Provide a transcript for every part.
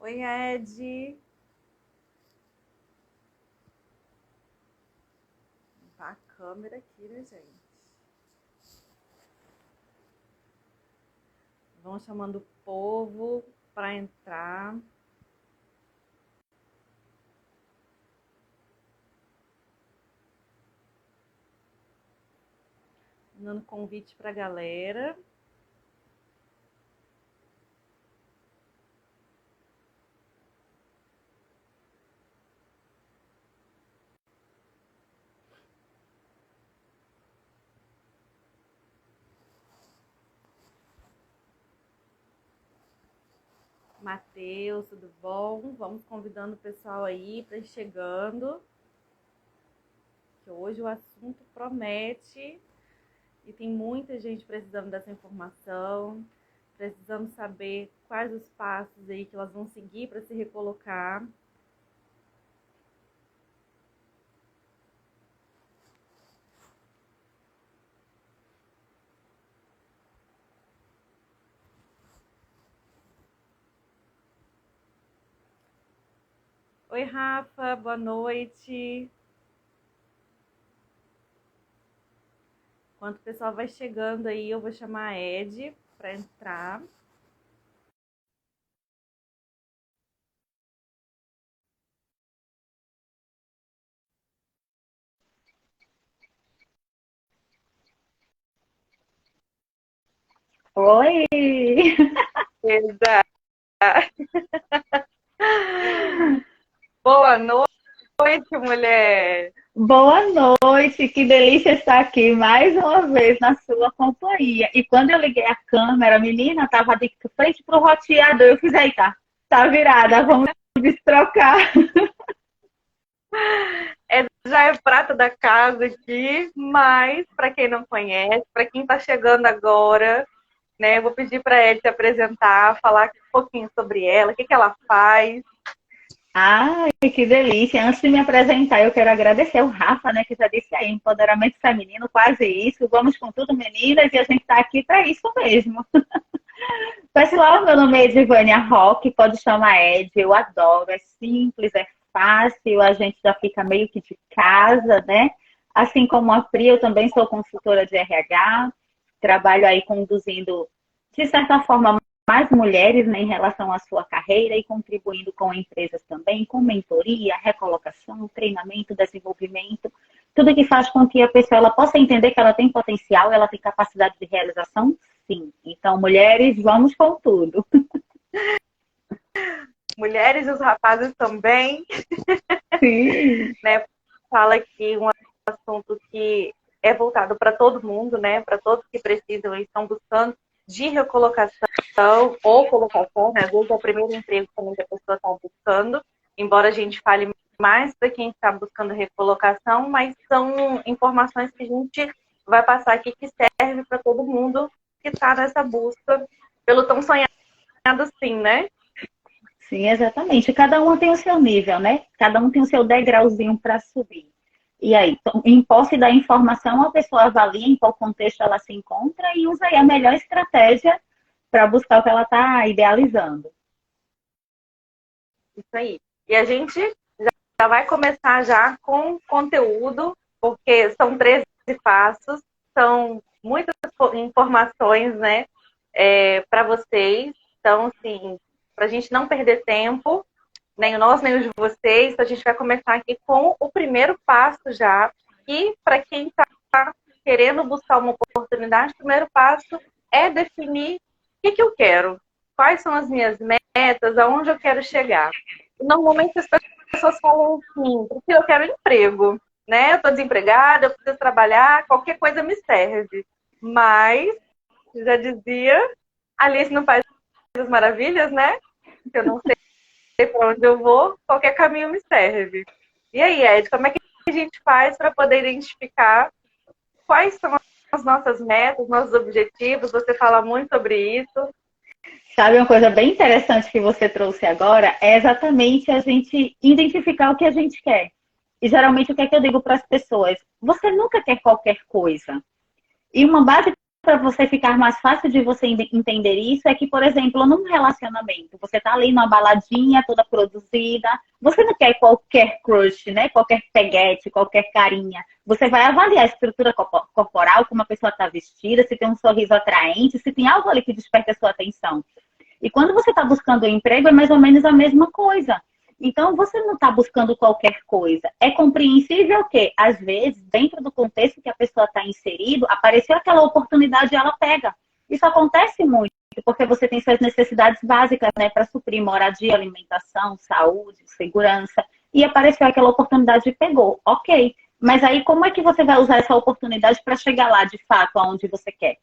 Oi, Ed. Tá a câmera aqui, né, gente? Vão chamando o povo para entrar. Dando convite para a galera. Matheus, tudo bom? Vamos convidando o pessoal aí para ir chegando. Que hoje o assunto promete e tem muita gente precisando dessa informação, precisando saber quais os passos aí que elas vão seguir para se recolocar. Oi, Rafa, boa noite. Enquanto o pessoal vai chegando aí, eu vou chamar a Ed para entrar. Oi! Exato. Boa noite, mulher. Boa noite, que delícia estar aqui mais uma vez na sua companhia. E quando eu liguei a câmera, menina, estava de frente para o roteador. Eu fiz, aí, tá virada, vamos destrocar. Já é prata da casa aqui, mas para quem não conhece, para quem está chegando agora, né, eu vou pedir para ela se apresentar, falar um pouquinho sobre ela, o que ela faz. Ai, que delícia. Antes de me apresentar, eu quero agradecer o Rafa, né, que já disse aí, empoderamento feminino, quase isso. Vamos com tudo, meninas, e a gente está aqui para isso mesmo. Pessoal, meu nome é Edivânia Roque, pode chamar Ed, eu adoro, é simples, é fácil, a gente já fica meio que de casa, né? Assim como a Pri, eu também sou consultora de RH, trabalho aí conduzindo, de certa forma, mais mulheres, né, em relação à sua carreira e contribuindo com empresas também, com mentoria, recolocação, treinamento, desenvolvimento, tudo que faz com que a pessoa ela possa entender que ela tem potencial, ela tem capacidade de realização. Sim. Então, mulheres, vamos com tudo. Mulheres e os rapazes também, Sim. né? Fala aqui um assunto que é voltado para todo mundo, né? Para todos que precisam e estão buscando de recolocação ou colocação, né? Às vezes é o primeiro emprego também que a pessoa está buscando, embora a gente fale mais para quem está buscando recolocação, mas são informações que a gente vai passar aqui que serve para todo mundo que está nessa busca pelo tão sonhado sim, né? Sim, exatamente. Cada um tem o seu nível, né? Cada um tem o seu degrauzinho para subir. E aí, em posse da informação, a pessoa avalia em qual contexto ela se encontra e usa aí a melhor estratégia para buscar o que ela está idealizando. Isso aí. E a gente já vai começar já com conteúdo, porque são 13 passos, são muitas informações, né, para vocês. Então, assim, para a gente não perder tempo, nem o nosso, nem o de vocês, a gente vai começar aqui com o primeiro passo já. E para quem está querendo buscar uma oportunidade, o primeiro passo é definir o que eu quero, quais são as minhas metas, aonde eu quero chegar. Normalmente as pessoas falam assim, porque eu quero emprego, né? Eu estou desempregada, eu preciso trabalhar, qualquer coisa me serve. Mas, já dizia, Alice no País das Maravilhas, né? Que eu não sei para onde eu vou, qualquer caminho me serve. E aí, Ed, como é que a gente faz para poder identificar quais são as nossas metas, nossos objetivos? Você fala muito sobre isso. Sabe uma coisa bem interessante que você trouxe agora? É exatamente a gente identificar o que a gente quer. E geralmente o que é que eu digo para as pessoas? Você nunca quer qualquer coisa. E uma base para você ficar mais fácil de você entender isso é que, por exemplo, num relacionamento, você tá ali numa baladinha toda produzida, você não quer qualquer crush, né? Qualquer peguete, qualquer carinha. Você vai avaliar a estrutura corporal, como a pessoa está vestida, se tem um sorriso atraente, se tem algo ali que desperta a sua atenção. E quando você está buscando um emprego, é mais ou menos a mesma coisa. Então, você não está buscando qualquer coisa. É compreensível que, às vezes, dentro do contexto que a pessoa está inserido, apareceu aquela oportunidade e ela pega. Isso acontece muito, porque você tem suas necessidades básicas, né, para suprir moradia, alimentação, saúde, segurança, e apareceu aquela oportunidade e pegou. Ok. Mas aí, como é que você vai usar essa oportunidade para chegar lá, de fato, aonde você quer?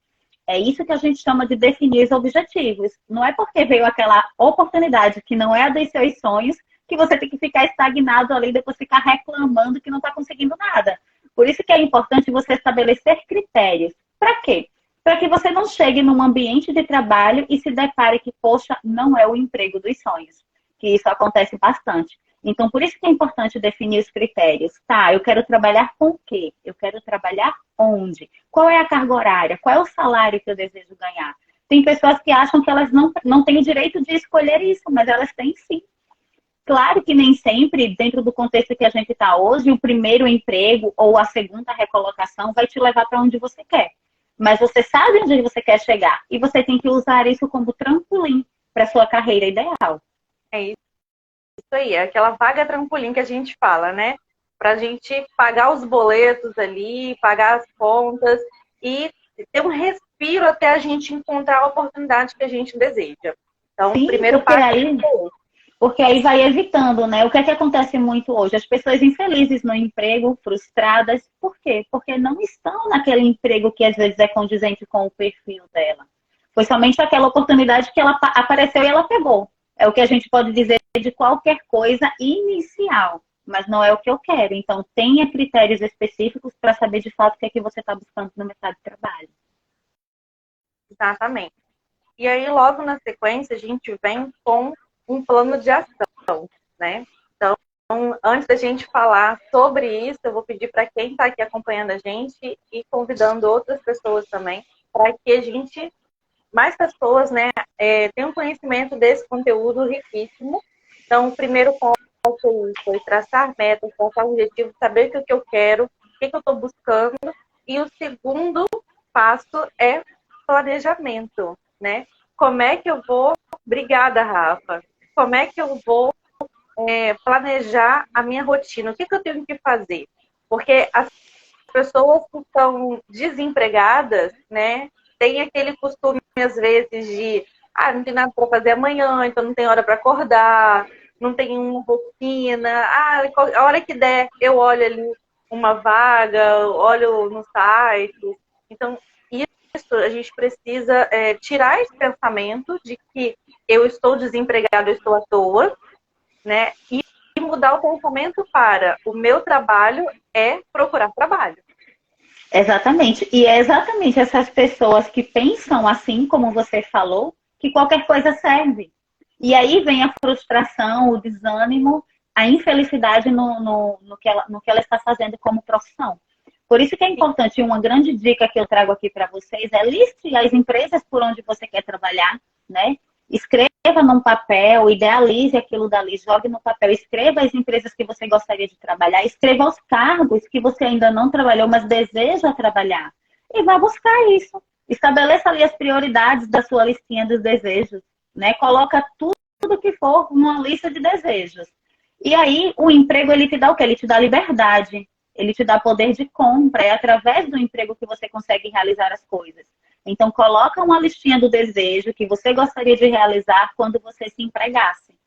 É isso que a gente chama de definir os objetivos. Não é porque veio aquela oportunidade que não é a dos seus sonhos que você tem que ficar estagnado ali e depois ficar reclamando que não está conseguindo nada. Por isso que é importante você estabelecer critérios. Para quê? Para que você não chegue num ambiente de trabalho e se depare que, poxa, não é o emprego dos sonhos. Que isso acontece bastante. Então, por isso que é importante definir os critérios. Tá, eu quero trabalhar com o quê? Eu quero trabalhar onde? Qual é a carga horária? Qual é o salário que eu desejo ganhar? Tem pessoas que acham que elas não têm o direito de escolher isso, mas elas têm sim. Claro que nem sempre, dentro do contexto que a gente está hoje, o primeiro emprego ou a segunda recolocação vai te levar para onde você quer. Mas você sabe onde você quer chegar e você tem que usar isso como trampolim para sua carreira ideal. É isso aí, é aquela vaga trampolim que a gente fala, né? Para a gente pagar os boletos ali, pagar as contas e ter um respiro até a gente encontrar a oportunidade que a gente deseja. Então, Sim, o primeiro passo porque aí vai evitando, né? O que é que acontece muito hoje? As pessoas infelizes no emprego, frustradas. Por quê? Porque não estão naquele emprego que às vezes é condizente com o perfil dela. Foi somente aquela oportunidade que ela apareceu e ela pegou. É o que a gente pode dizer de qualquer coisa inicial, mas não é o que eu quero. Então, tenha critérios específicos para saber de fato o que é que você está buscando no mercado de trabalho. Exatamente. E aí, logo na sequência, a gente vem com um plano de ação, né? Então, antes da gente falar sobre isso, eu vou pedir para quem está aqui acompanhando a gente e convidando outras pessoas também, para que a gente, mais pessoas, né, tenham conhecimento desse conteúdo riquíssimo. Então, o primeiro ponto foi traçar metas, traçar objetivos, saber o que eu quero, o que eu estou buscando. E o segundo passo é planejamento, né? Como é que eu vou... Obrigada, Rafa. Como é que eu vou planejar a minha rotina? O que eu tenho que fazer? Porque as pessoas que estão desempregadas, né, têm aquele costume, às vezes, de não tem nada para fazer amanhã, então não tem hora para acordar, não tem uma rotina. A hora que der, eu olho ali uma vaga, olho no site. Então, isso a gente precisa tirar esse pensamento de que eu estou desempregado, eu estou à toa, né? E mudar o pensamento para o meu trabalho é procurar trabalho. Exatamente. E é exatamente essas pessoas que pensam assim, como você falou, que qualquer coisa serve. E aí vem a frustração, o desânimo, a infelicidade no que ela está fazendo como profissão. Por isso que é importante, uma grande dica que eu trago aqui para vocês é liste as empresas por onde você quer trabalhar, né? Escreva num papel, idealize aquilo dali, jogue no papel, escreva as empresas que você gostaria de trabalhar, escreva os cargos que você ainda não trabalhou, mas deseja trabalhar. E vá buscar isso. Estabeleça ali as prioridades da sua listinha dos desejos, né? Coloca tudo que for numa lista de desejos. E aí, o emprego, ele te dá o quê? Ele te dá liberdade. Ele te dá poder de compra. É através do emprego que você consegue realizar as coisas. Então, coloca uma listinha do desejo que você gostaria de realizar quando você se empregasse.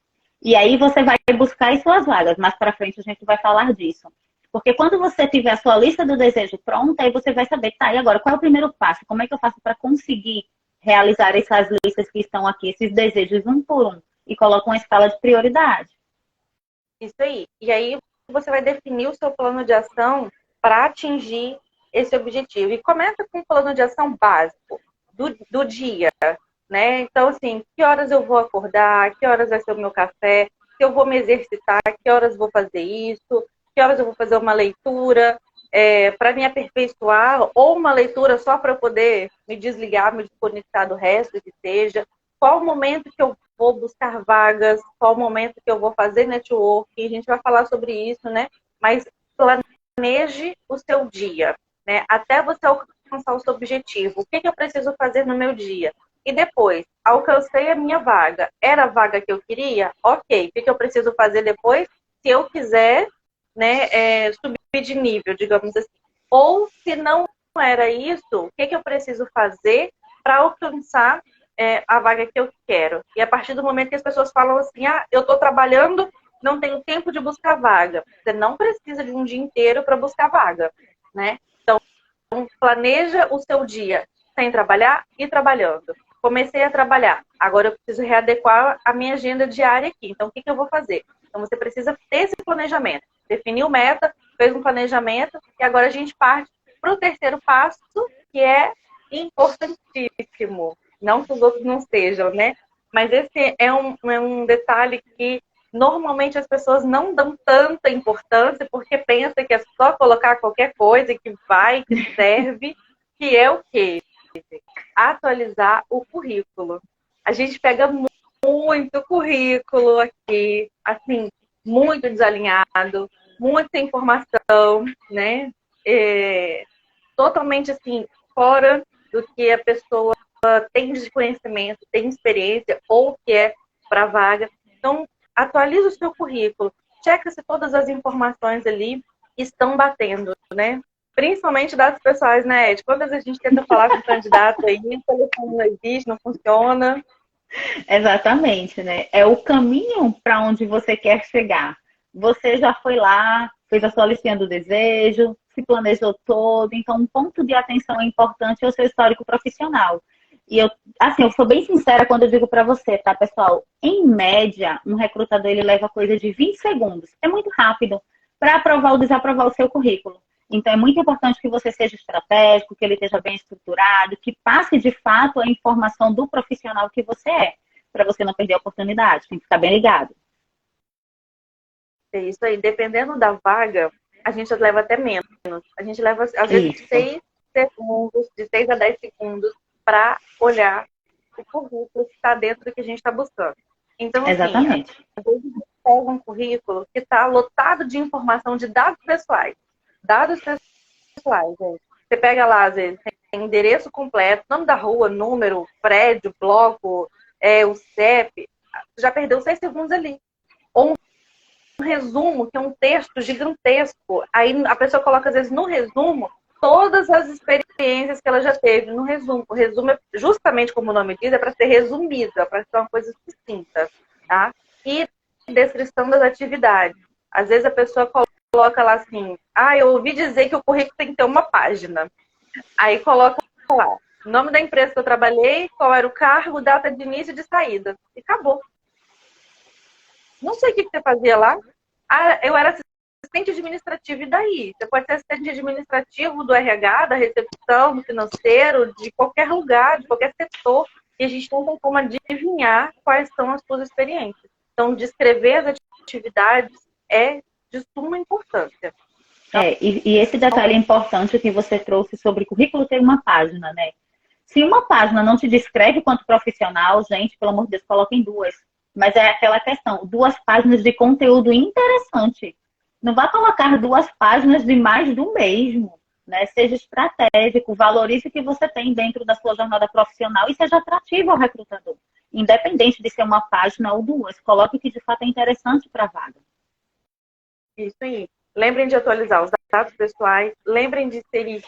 E aí você vai buscar as suas vagas. Mais para frente a gente vai falar disso. Porque quando você tiver a sua lista do desejo pronta, aí você vai saber, tá, e agora qual é o primeiro passo? Como é que eu faço para conseguir realizar essas listas que estão aqui, esses desejos um por um? E coloca uma escala de prioridade. Isso aí. E aí você vai definir o seu plano de ação para atingir esse objetivo. E começa com um plano de ação básico do dia, né? Então, assim, que horas eu vou acordar, que horas vai ser o meu café, se eu vou me exercitar, que horas vou fazer isso, que horas eu vou fazer uma leitura. para me aperfeiçoar, ou uma leitura só para poder me desligar, me desconectar do resto, que seja. Qual o momento que eu vou buscar vagas, qual o momento que eu vou fazer networking, a gente vai falar sobre isso, né? Mas planeje o seu dia, né? Até você alcançar o seu objetivo. O que eu preciso fazer no meu dia? E depois, alcancei a minha vaga. Era a vaga que eu queria? Ok. O que eu preciso fazer depois? Se eu quiser, né, subir de nível, digamos assim. Ou se não era isso, o que eu preciso fazer para alcançar a vaga que eu quero? E a partir do momento que as pessoas falam assim, eu estou trabalhando, não tenho tempo de buscar vaga. Você não precisa de um dia inteiro para buscar vaga, né? Então, planeja o seu dia sem trabalhar e trabalhando. Comecei a trabalhar, agora eu preciso readequar a minha agenda diária aqui. Então, o que eu vou fazer? Então, você precisa ter esse planejamento. Definiu meta, fez um planejamento, e agora a gente parte para o terceiro passo, que é importantíssimo. Não que os outros não sejam, né? Mas esse é um detalhe que normalmente as pessoas não dão tanta importância porque pensa que é só colocar qualquer coisa que vai, que serve, que é o quê? Atualizar o currículo. A gente pega muito currículo aqui, assim, muito desalinhado, muita informação, né? Totalmente, assim, fora do que a pessoa tem de conhecimento, tem experiência ou que é para vaga. Então, atualiza o seu currículo, checa se todas as informações ali estão batendo, né? Principalmente dados pessoais, né, Ed? Quando a gente tenta falar com o candidato aí, o telefone não existe, não funciona. Exatamente, né? É o caminho para onde você quer chegar. Você já foi lá, fez a sua listinha do desejo, se planejou todo, então um ponto de atenção importante é o seu histórico profissional. E eu sou bem sincera quando eu digo para você, tá, pessoal? Em média, um recrutador ele leva coisa de 20 segundos. É muito rápido para aprovar ou desaprovar o seu currículo. Então, é muito importante que você seja estratégico, que ele esteja bem estruturado, que passe de fato a informação do profissional que você é, para você não perder a oportunidade. Tem que ficar bem ligado. É isso aí. Dependendo da vaga, a gente leva até menos. A gente leva, às vezes, Isso, 6 segundos, de 6 a 10 segundos, para olhar o currículo que está dentro do que a gente está buscando. Então, assim, exatamente. às vezes a gente pega um currículo que está lotado de informação de dados pessoais. Dados pessoais, gente. Você pega lá, às vezes, tem endereço completo, nome da rua, número, prédio, bloco, o CEP. Já perdeu 6 segundos ali. Ou um resumo, que é um texto gigantesco. Aí a pessoa coloca, às vezes, no resumo, todas as experiências que ela já teve no resumo. O resumo, justamente como o nome diz, é para ser resumida, para ser uma coisa sucinta, tá? E descrição das atividades. Às vezes a pessoa coloca lá assim, eu ouvi dizer que o currículo tem que ter uma página. Aí coloca lá, nome da empresa que eu trabalhei, qual era o cargo, data de início e de saída. E acabou. Não sei o que você fazia lá. Eu era assistente administrativo, e daí? Você pode ser assistente administrativo do RH, da recepção, do financeiro, de qualquer lugar, de qualquer setor. E a gente não tem como adivinhar quais são as suas experiências. Então, descrever as atividades é de suma importância. E esse detalhe importante que você trouxe sobre currículo ter uma página, né? Se uma página não te descreve quanto profissional, gente, pelo amor de Deus, coloquem duas. Mas é aquela questão, 2 páginas de conteúdo interessante. Não vá colocar 2 páginas de mais do mesmo, né? Seja estratégico, valorize o que você tem dentro da sua jornada profissional e seja atrativo ao recrutador. Independente de ser uma página ou duas, coloque o que de fato é interessante para a vaga. Isso aí. Lembrem de atualizar os dados pessoais, lembrem de inserir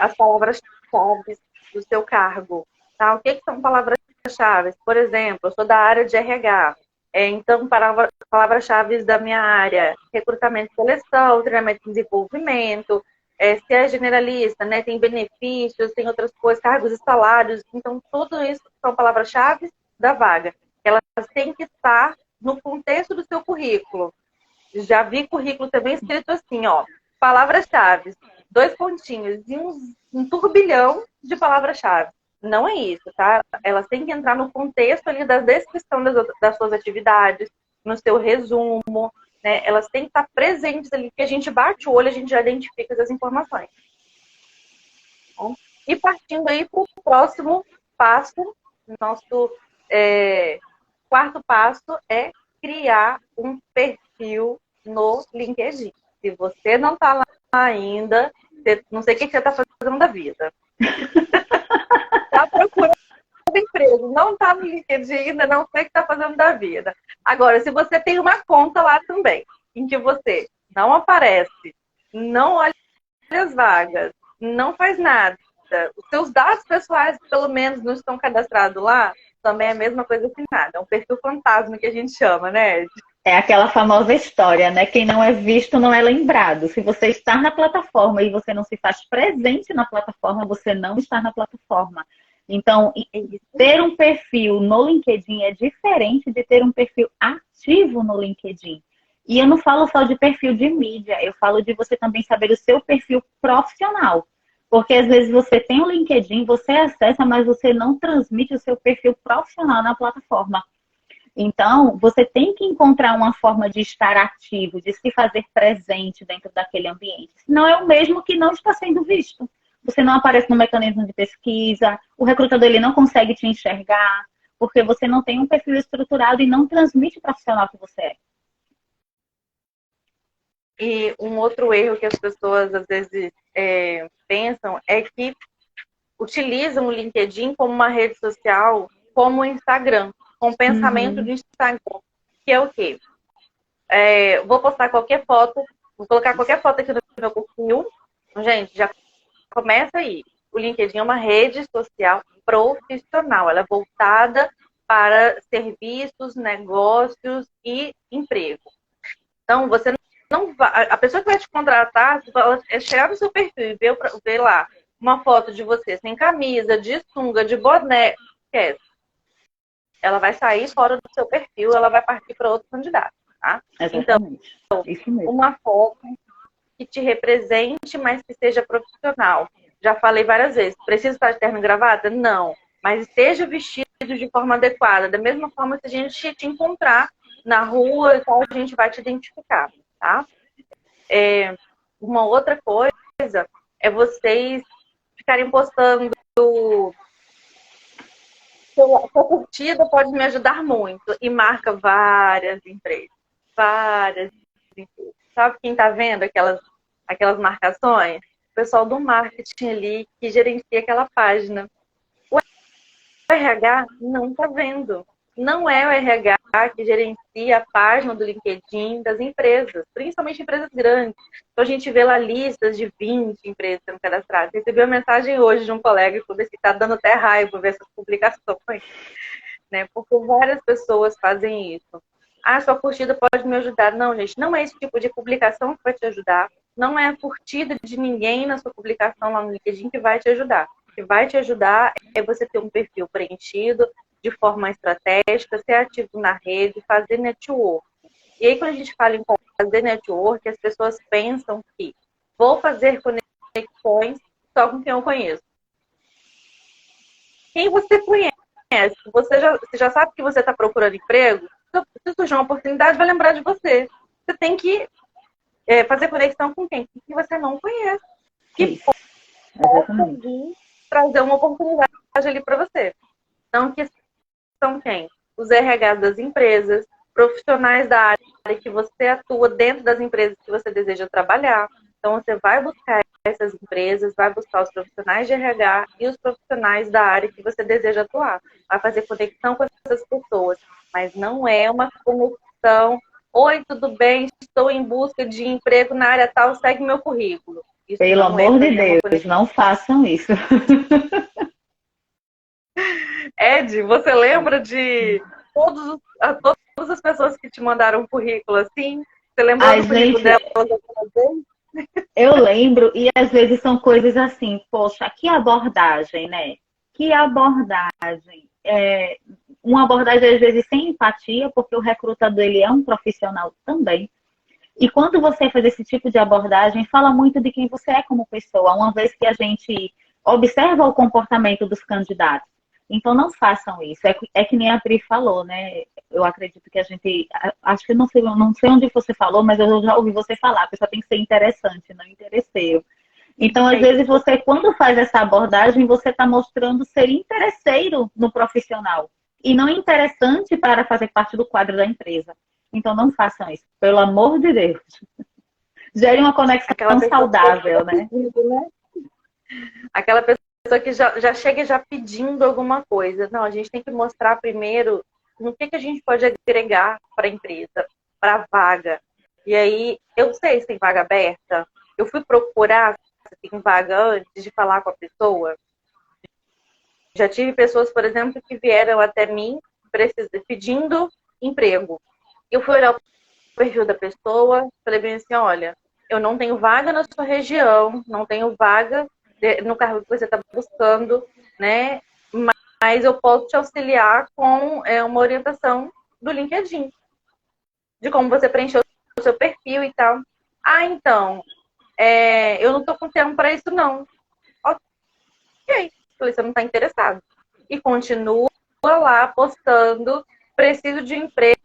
as palavras-chave do seu cargo. Tá? O que são palavras-chave? Por exemplo, eu sou da área de RH. Então, palavras-chave da minha área, recrutamento e seleção, treinamento e desenvolvimento, se é generalista, né, tem benefícios, tem outras coisas, cargos e salários. Então, tudo isso são palavras-chave da vaga. Elas têm que estar no contexto do seu currículo. Já vi currículo também escrito assim, ó, palavras-chave, 2 pontinhos e um turbilhão de palavras-chave. Não é isso, tá? Elas têm que entrar no contexto ali da descrição das suas atividades, no seu resumo, né? Elas têm que estar presentes ali, que a gente bate o olho, a gente já identifica as informações. Bom, e partindo aí para o próximo passo, nosso quarto passo é criar um perfil no LinkedIn. Se você não está lá ainda, não sei o que você está fazendo da vida. Está procurando emprego, não está no LinkedIn ainda, não sei o que está fazendo da vida. Agora, se você tem uma conta lá também, em que você não aparece, não olha as vagas, não faz nada, os seus dados pessoais, pelo menos, não estão cadastrados lá, também é a mesma coisa que nada. É um perfil fantasma que a gente chama, né, Ed? É aquela famosa história, né? Quem não é visto não é lembrado. Se você está na plataforma e você não se faz presente na plataforma, você não está na plataforma. Então, ter um perfil no LinkedIn é diferente de ter um perfil ativo no LinkedIn. E eu não falo só de perfil de mídia, eu falo de você também saber o seu perfil profissional. Porque às vezes você tem o LinkedIn, você acessa, mas você não transmite o seu perfil profissional na plataforma. Então, você tem que encontrar uma forma de estar ativo, de se fazer presente dentro daquele ambiente. Senão é o mesmo que não está sendo visto. Você não aparece no mecanismo de pesquisa, o recrutador ele não consegue te enxergar, porque você não tem um perfil estruturado e não transmite o profissional que você é. E um outro erro que as pessoas às vezes pensam é que utilizam o LinkedIn como uma rede social, como o Instagram, com o pensamento de Instagram, que é o quê? Vou postar qualquer foto, vou colocar qualquer foto aqui no meu perfil. Gente, já começa aí. O LinkedIn é uma rede social profissional, ela é voltada para serviços, negócios e emprego. Então, você não vai, a pessoa que vai te contratar, é chegar no seu perfil e ver lá uma foto de você sem camisa, de sunga, de boné, esquece. Ela vai sair fora do seu perfil, ela vai partir para outro candidato, tá? Exatamente. Então, isso mesmo. Uma foto que te represente, mas que seja profissional. Já falei várias vezes, precisa estar de terno e gravata? Não. Mas esteja vestido de forma adequada. Da mesma forma que a gente te encontrar na rua e tal, a gente vai te identificar, tá? Uma outra coisa é vocês ficarem postando sua curtida pode me ajudar muito. E marca várias empresas. Várias empresas. Sabe quem está vendo aquelas marcações? O pessoal do marketing ali que gerencia aquela página. O RH não está vendo. Não é o RH que gerencia a página do LinkedIn das empresas, principalmente empresas grandes. Então a gente vê lá listas de 20 empresas sendo cadastradas. Recebi uma mensagem hoje de um colega que falou que está dando até raiva ver essas publicações, né? Porque várias pessoas fazem isso. Ah, sua curtida pode me ajudar. Não, gente, não é esse tipo de publicação que vai te ajudar. Não é a curtida de ninguém na sua publicação lá no LinkedIn que vai te ajudar. O que vai te ajudar é você ter um perfil preenchido de forma estratégica, ser ativo na rede, fazer network. E aí, quando a gente fala em fazer network, as pessoas pensam que vou fazer conexões só com quem eu conheço. Quem você conhece? Você já sabe que você está procurando emprego? Se surgir uma oportunidade, vai lembrar de você. Você tem que fazer conexão com quem? Com quem você não conhece. Que possa trazer uma oportunidade ali para você. Então, que são quem? Os RHs das empresas, profissionais da área que você atua dentro das empresas que você deseja trabalhar. Então, você vai buscar essas empresas, vai buscar os profissionais de RH e os profissionais da área que você deseja atuar. Vai fazer conexão com essas pessoas. Mas não é uma conexão. Oi, tudo bem? Estou em busca de emprego na área tal, segue meu currículo. Isso pelo amor de Deus, não façam isso. Ed, você lembra de todas as pessoas que te mandaram um currículo assim? Você lembrou do currículo delas alguma vez? Eu lembro, e às vezes são coisas assim, poxa, que abordagem, né? Que abordagem. Uma abordagem às vezes sem empatia, porque o recrutador ele é um profissional também. E quando você faz esse tipo de abordagem, fala muito de quem você é como pessoa, uma vez que a gente observa o comportamento dos candidatos. Então não façam isso. É que nem a Pri falou, né? Eu acredito que a gente. Acho que não sei onde você falou, mas eu já ouvi você falar. A pessoa tem que ser interessante, não interesseiro. Então, às vezes, você, quando faz essa abordagem, você está mostrando ser interesseiro no profissional e não interessante para fazer parte do quadro da empresa. Então, não façam isso, pelo amor de Deus. Gere uma conexão saudável, né? Aquela pessoa que já chega já pedindo alguma coisa. Não, a gente tem que mostrar primeiro no que a gente pode agregar para a empresa, para a vaga. E aí, eu sei se tem vaga aberta. Eu fui procurar se tem vaga antes de falar com a pessoa. Já tive pessoas, por exemplo, que vieram até mim pedindo emprego. Eu fui olhar o perfil da pessoa, falei bem assim, olha, eu não tenho vaga na sua região, não tenho vaga no cargo que você está buscando, né? Mas eu posso te auxiliar com uma orientação do LinkedIn, de como você preencheu o seu perfil e tal. Ah, então, eu não estou com tempo para isso, não. Ok, falei, você não está interessado. E continua lá postando, preciso de emprego,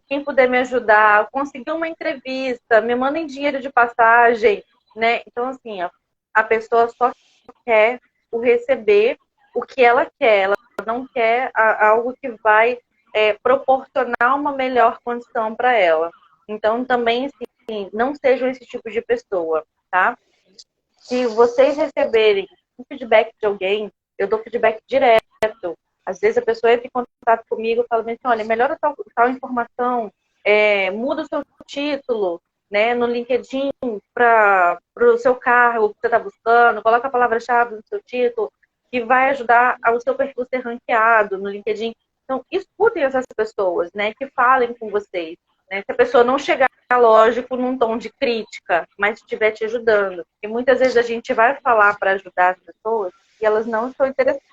quem puder me ajudar, conseguir uma entrevista, me mandem dinheiro de passagem, né? Então, assim, a pessoa só quer o receber o que ela quer, ela não quer algo que vai proporcionar uma melhor condição para ela. Então, também, assim, não sejam esse tipo de pessoa, tá? Se vocês receberem um feedback de alguém, eu dou feedback direto. Às vezes a pessoa entra em contato comigo e fala assim, olha, melhora tal informação, muda o seu título, né, no LinkedIn para o seu cargo que você está buscando, coloca a palavra-chave no seu título, que vai ajudar ao seu perfil ser ranqueado no LinkedIn. Então, escutem essas pessoas, né, que falem com vocês. Né? Se a pessoa não chegar, lógico, num tom de crítica, mas estiver te ajudando. E muitas vezes a gente vai falar para ajudar as pessoas e elas não estão interessadas.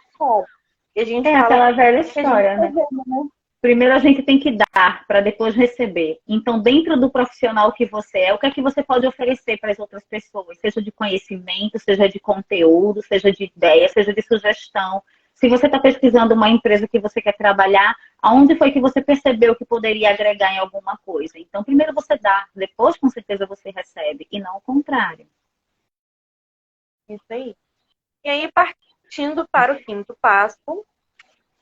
E a gente fala aquela velha história, né? Fazendo, né? Primeiro a gente tem que dar para depois receber. Então, dentro do profissional que você é, o que é que você pode oferecer para as outras pessoas? Seja de conhecimento, seja de conteúdo, seja de ideia, seja de sugestão. Se você está pesquisando uma empresa que você quer trabalhar, aonde foi que você percebeu que poderia agregar em alguma coisa? Então, primeiro você dá, depois com certeza você recebe, e não o contrário. Isso aí. E aí, partindo para o quinto passo,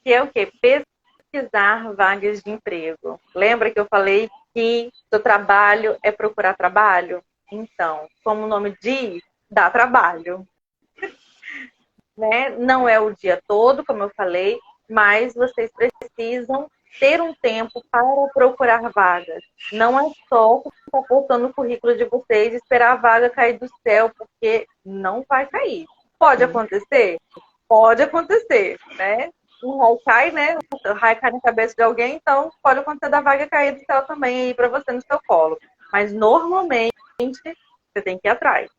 que é o quê? Pesquisar vagas de emprego. Lembra que eu falei que seu trabalho é procurar trabalho? Então, como o nome diz, dá trabalho. Né? Não é o dia todo, como eu falei, mas vocês precisam ter um tempo para procurar vagas. Não é só ficar postando o currículo de vocês e esperar a vaga cair do céu, porque não vai cair. Pode acontecer? Pode acontecer, né? Um raio cai, né? Um raio cai na cabeça de alguém, então pode acontecer da vaga cair do céu também aí para você no seu colo. Mas normalmente você tem que ir atrás.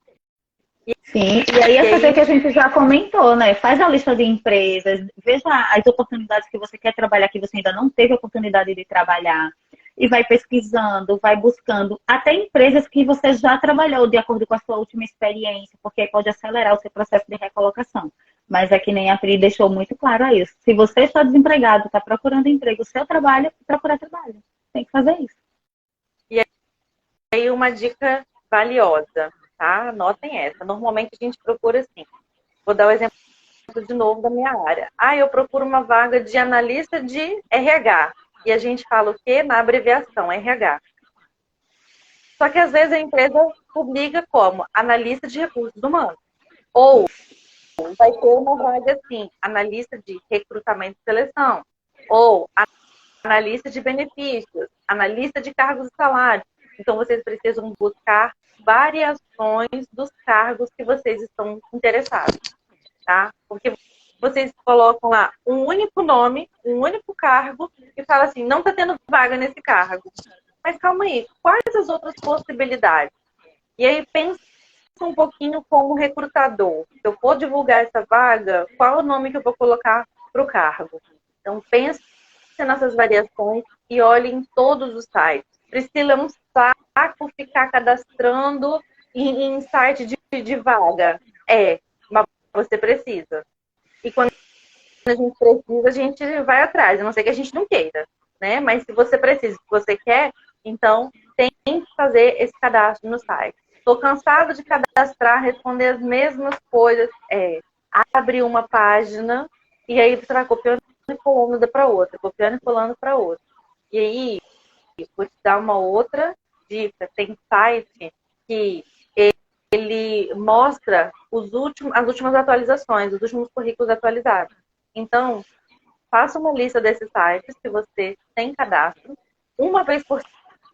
Sim, e aí é fazer o que a gente já comentou, né? Faz a lista de empresas, veja as oportunidades que você quer trabalhar, que você ainda não teve oportunidade de trabalhar, e vai pesquisando, vai buscando, até empresas que você já trabalhou de acordo com a sua última experiência, porque aí pode acelerar o seu processo de recolocação. Mas é que nem a Pri deixou muito claro isso. Se você está desempregado, está procurando emprego, o seu trabalho é procurar trabalho. Tem que fazer isso. E aí uma dica valiosa. Tá? Anotem essa. Normalmente a gente procura assim. Vou dar o exemplo de novo da minha área. Eu procuro uma vaga de analista de RH. E a gente fala o quê? Na abreviação, RH. Só que às vezes a empresa publica como analista de recursos humanos. Ou vai ter uma vaga assim, analista de recrutamento e seleção. Ou analista de benefícios, analista de cargos e salários. Então, vocês precisam buscar variações dos cargos que vocês estão interessados, tá? Porque vocês colocam lá um único nome, um único cargo e falam assim, não está tendo vaga nesse cargo. Mas calma aí, quais as outras possibilidades? E aí pensa um pouquinho como recrutador. Se eu for divulgar essa vaga, qual é o nome que eu vou colocar para o cargo? Então, pense nessas variações e olhe em todos os sites. Priscila, é um saco ficar cadastrando em site de vaga. Mas você precisa. E quando a gente precisa, a gente vai atrás, a não ser que a gente não queira, né? Mas se você precisa, se você quer, então tem que fazer esse cadastro no site. Estou cansado de cadastrar, responder as mesmas coisas. Abre uma página e aí você vai copiando e colando para outra, copiando e colando para outra. E aí, vou te dar uma outra dica. Tem site que ele mostra as últimas atualizações, os últimos currículos atualizados. Então, faça uma lista desses sites que você tem cadastro. Uma vez por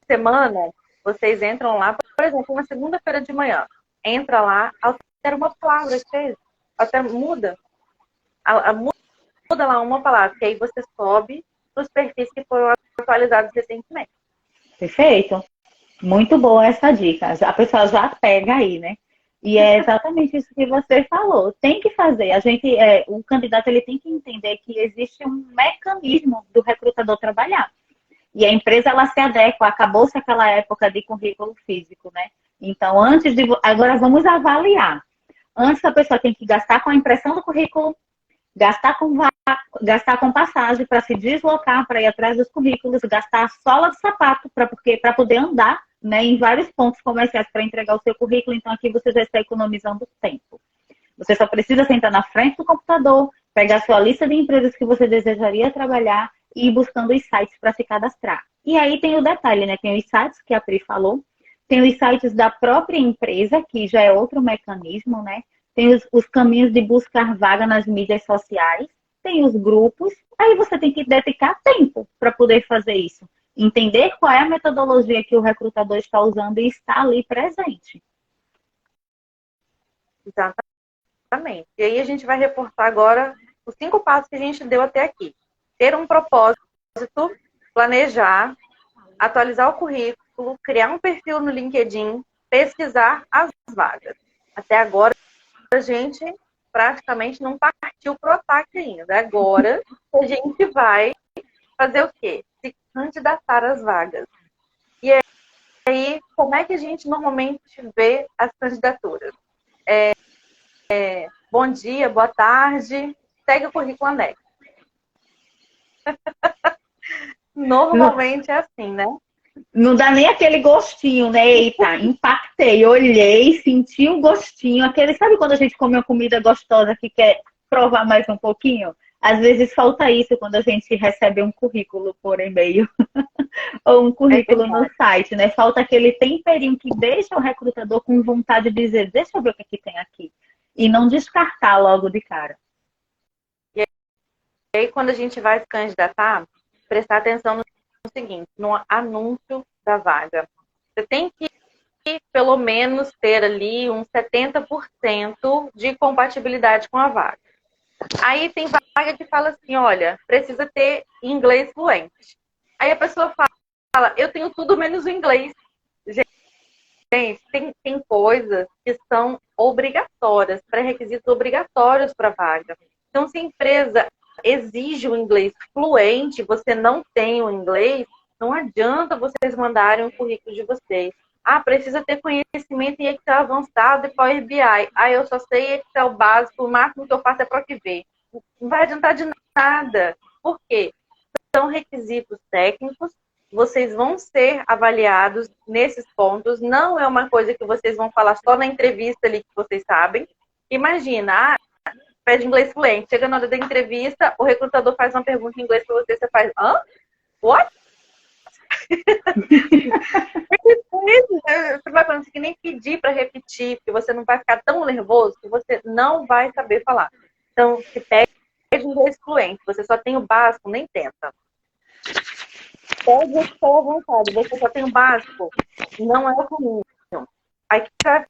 semana, vocês entram lá, por exemplo, uma segunda-feira de manhã. Entra lá, altera uma palavra, até muda. Muda lá uma palavra, que aí você sobe para os perfis que foram atualizados recentemente. Perfeito. Muito boa essa dica. A pessoa já pega aí, né? E é exatamente isso que você falou. Tem que fazer. O candidato ele tem que entender que existe um mecanismo do recrutador trabalhar. E a empresa ela se adequa. Acabou-se aquela época de currículo físico, né? Então, agora vamos avaliar. Antes a pessoa tem que gastar com a impressão do currículo, gastar com passagem para se deslocar, para ir atrás dos currículos, gastar sola de sapato para poder andar, né, em vários pontos comerciais para entregar o seu currículo. Então aqui você já está economizando tempo. Você só precisa sentar na frente do computador, pegar a sua lista de empresas que você desejaria trabalhar e ir buscando os sites para se cadastrar. E aí tem o detalhe, né? Tem os sites que a Pri falou, tem os sites da própria empresa, que já é outro mecanismo, né? Tem os caminhos de buscar vaga nas mídias sociais, tem os grupos, aí você tem que dedicar tempo para poder fazer isso. Entender qual é a metodologia que o recrutador está usando e estar ali presente. Exatamente. E aí a gente vai reportar agora os 5 passos que a gente deu até aqui. Ter um propósito, planejar, atualizar o currículo, criar um perfil no LinkedIn, pesquisar as vagas. Até agora a gente praticamente não partiu para o ataque ainda. Agora a gente vai fazer o quê? Se candidatar às vagas. E aí, como é que a gente normalmente vê as candidaturas? Bom dia, boa tarde, segue o currículo anexo. Normalmente é assim, né? Não dá nem aquele gostinho, né? Eita, impactei, olhei, senti um gostinho. Sabe quando a gente come uma comida gostosa que quer provar mais um pouquinho? Às vezes falta isso quando a gente recebe um currículo por e-mail ou um currículo no site, né? Falta aquele temperinho que deixa o recrutador com vontade de dizer, deixa eu ver o que tem aqui. E não descartar logo de cara. E aí, quando a gente vai se candidatar, prestar atenção no seguinte, no anúncio da vaga. Você tem que, pelo menos, ter ali uns 70% de compatibilidade com a vaga. Aí tem vaga que fala assim, olha, precisa ter inglês fluente. Aí a pessoa fala, eu tenho tudo menos o inglês. Gente, tem coisas que são obrigatórias, pré-requisitos obrigatórios para a vaga. Então, se a empresa exige o inglês fluente, você não tem o inglês, não adianta vocês mandarem o currículo de vocês. Precisa ter conhecimento em Excel avançado e Power BI. Eu só sei Excel básico, o máximo que eu faço é PROC-V. Não vai adiantar de nada. Por quê? São requisitos técnicos, vocês vão ser avaliados nesses pontos. Não é uma coisa que vocês vão falar só na entrevista ali que vocês sabem. Imagina, pede inglês fluente. Chega na hora da entrevista, o recrutador faz uma pergunta em inglês para você, você faz, what? Você vai conseguir nem pedir para repetir, porque você não vai ficar tão nervoso que você não vai saber falar. Então, se pede inglês fluente, você só tem o básico, nem tenta. Pede o seu avançado, você só tem o básico, não é o caminho. Aí o que você vai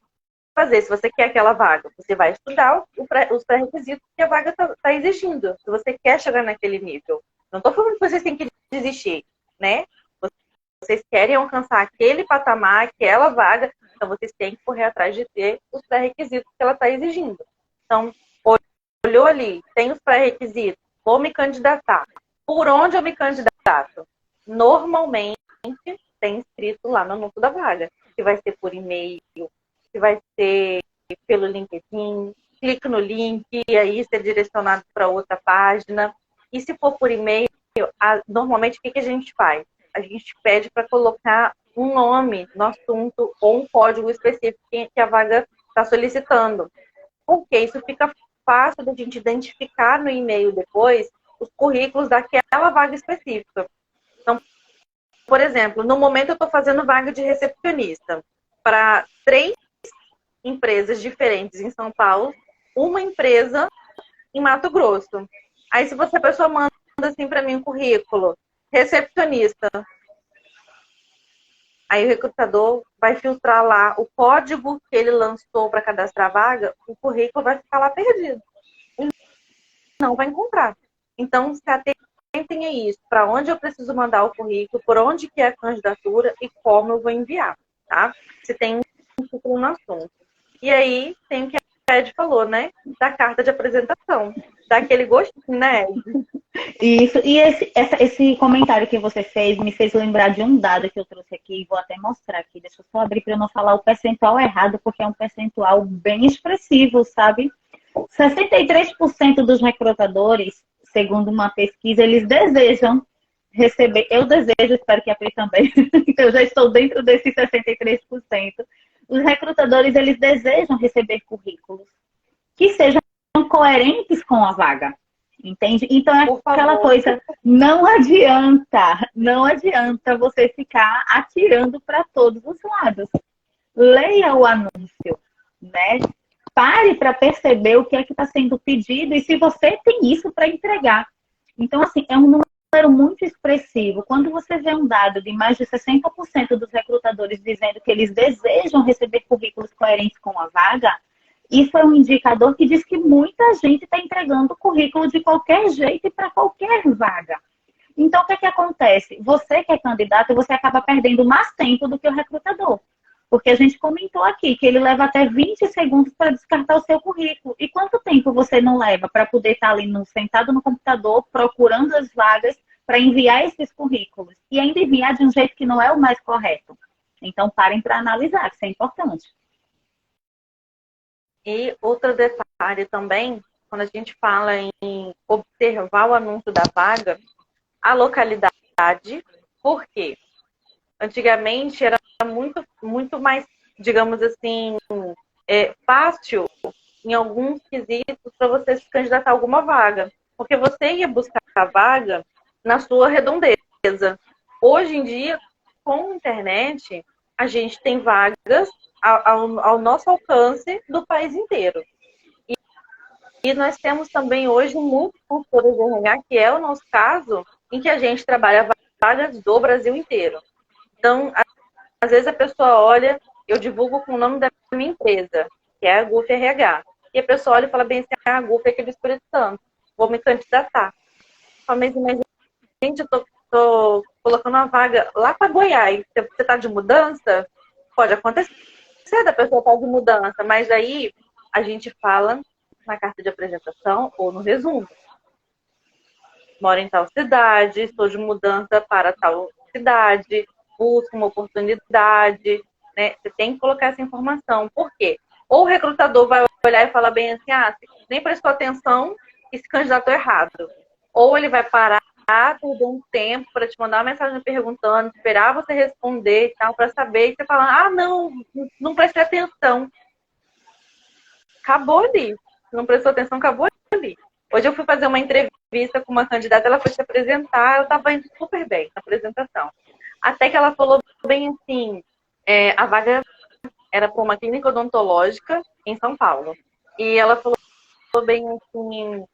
fazer? Se você quer aquela vaga, você vai estudar os pré-requisitos que a vaga está exigindo. Se você quer chegar naquele nível. Não estou falando que vocês têm que desistir, né? Vocês querem alcançar aquele patamar, aquela vaga, então vocês têm que correr atrás de ter os pré-requisitos que ela está exigindo. Então, olhou ali, tem os pré-requisitos, vou me candidatar. Por onde eu me candidato? Normalmente tem escrito lá no anúncio da vaga, que vai ser por e-mail, que vai ser pelo LinkedIn, clica no link e aí você é direcionado para outra página. E se for por e-mail, normalmente o que a gente faz? A gente pede para colocar um nome no assunto ou um código específico que a vaga está solicitando. Porque isso fica fácil da gente identificar no e-mail depois os currículos daquela vaga específica. Então, por exemplo, no momento eu estou fazendo vaga de recepcionista para 3 empresas diferentes em São Paulo, uma empresa em Mato Grosso. Aí, se a pessoa manda assim para mim um currículo, recepcionista, aí o recrutador vai filtrar lá o código que ele lançou para cadastrar a vaga, o currículo vai ficar lá perdido. E não vai encontrar. Então, se atentem a isso, para onde eu preciso mandar o currículo, por onde que é a candidatura e como eu vou enviar, tá? Se tem um título no assunto. E aí, tem o que a Ed falou, né? Da carta de apresentação. Dá aquele gostinho, né, Ed? Isso, e esse comentário que você fez me fez lembrar de um dado que eu trouxe aqui, vou até mostrar aqui, deixa eu só abrir para eu não falar o percentual errado, porque é um percentual bem expressivo, sabe? 63% dos recrutadores, segundo uma pesquisa, eles desejam receber, eu desejo, espero que a Pri também, eu já estou dentro desses 63%. Os recrutadores, eles desejam receber currículos que sejam coerentes com a vaga. Entende? Então é aquela coisa, não adianta você ficar atirando para todos os lados. Leia o anúncio, né? Pare para perceber o que é que está sendo pedido e se você tem isso para entregar. Então, assim, é um número muito expressivo. Quando você vê um dado de mais de 60% dos recrutadores dizendo que eles desejam receber currículos coerentes com a vaga, isso é um indicador que diz que muita gente está entregando currículo de qualquer jeito e para qualquer vaga. Então, o que é que acontece? Você que é candidato, você acaba perdendo mais tempo do que o recrutador. Porque a gente comentou aqui que ele leva até 20 segundos para descartar o seu currículo. E quanto tempo você não leva para poder estar ali sentado no computador, procurando as vagas para enviar esses currículos? E ainda enviar de um jeito que não é o mais correto. Então, parem para analisar, que isso é importante. E outro detalhe também, quando a gente fala em observar o anúncio da vaga, a localidade, por quê? Antigamente era muito mais, digamos assim, fácil em alguns quesitos para você se candidatar a alguma vaga. Porque você ia buscar a vaga na sua redondeza. Hoje em dia, com a internet, a gente tem vagas ao nosso alcance do país inteiro. E nós temos também hoje muitos consultores de RH, que é o nosso caso, em que a gente trabalha vagas do Brasil inteiro. Então, às vezes a pessoa olha, eu divulgo com o nome da minha empresa, que é a GUF RH. E a pessoa olha e fala bem assim, a GUF é aqui do Espírito Santo, vou me candidatar. Mas gente, eu tô colocando uma vaga lá para Goiás. Você está de mudança? Pode acontecer da pessoa estar de mudança, mas aí a gente fala na carta de apresentação ou no resumo. Moro em tal cidade, estou de mudança para tal cidade, busco uma oportunidade, né? Você tem que colocar essa informação. Por quê? Ou o recrutador vai olhar e falar bem assim, nem prestou atenção e se candidatou errado. Ou ele vai parar, perder um tempo para te mandar uma mensagem perguntando, esperar você responder e tal, para saber, e você fala, não prestei atenção. Acabou ali. Não prestou atenção, acabou ali. Hoje eu fui fazer uma entrevista com uma candidata, ela foi se apresentar, eu estava indo super bem na apresentação. Até que ela falou bem assim, a vaga era para uma clínica odontológica em São Paulo. E ela falou bem assim,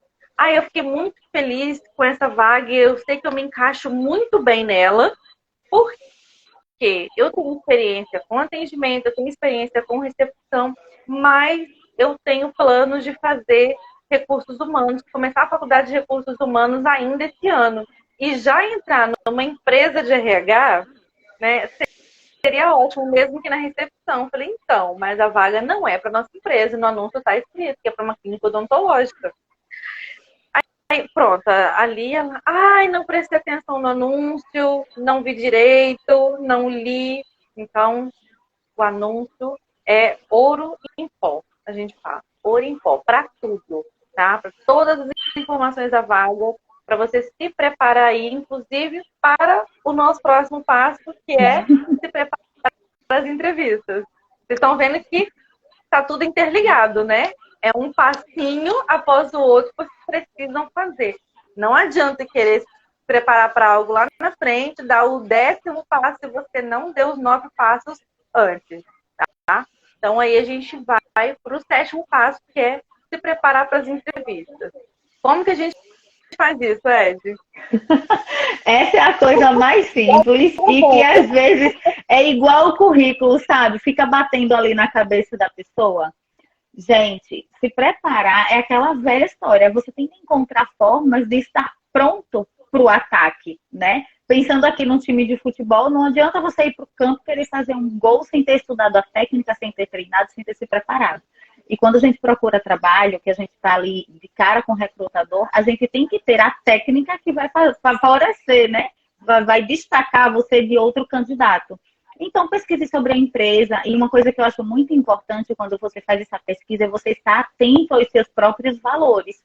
eu fiquei muito feliz com essa vaga, eu sei que eu me encaixo muito bem nela, porque eu tenho experiência com atendimento, eu tenho experiência com recepção, mas eu tenho planos de fazer recursos humanos, começar a faculdade de recursos humanos ainda esse ano. E já entrar numa empresa de RH, né, seria ótimo, mesmo que na recepção. Eu falei, então, mas a vaga não é para nossa empresa, no anúncio está escrito que é para uma clínica odontológica. Aí, pronto, ali ela, não prestei atenção no anúncio, não vi direito, não li. Então, o anúncio é ouro em pó, a gente fala. ouro em pó, para tudo, tá? Para todas as informações da vaga, para você se preparar aí, inclusive para o nosso próximo passo, que é se preparar para as entrevistas. Vocês estão vendo que está tudo interligado, né? É um passinho após o outro que vocês precisam fazer. Não adianta querer se preparar para algo lá na frente, dar o 10º passo e você não deu os 9 passos antes, tá? Então aí a gente vai para o 7º passo, que é se preparar para as entrevistas. Como que a gente faz isso, Ed? Essa é a coisa mais simples e que às vezes é igual o currículo, sabe? Fica batendo ali na cabeça da pessoa. Gente, se preparar é aquela velha história. Você tem que encontrar formas de estar pronto para o ataque, né? Pensando aqui num time de futebol, não adianta você ir para o campo querer fazer um gol sem ter estudado a técnica, sem ter treinado, sem ter se preparado. E quando a gente procura trabalho, que a gente está ali de cara com o recrutador, a gente tem que ter a técnica que vai favorecer, né? Vai destacar você de outro candidato. Então, pesquise sobre a empresa. E uma coisa que eu acho muito importante quando você faz essa pesquisa é você estar atento aos seus próprios valores.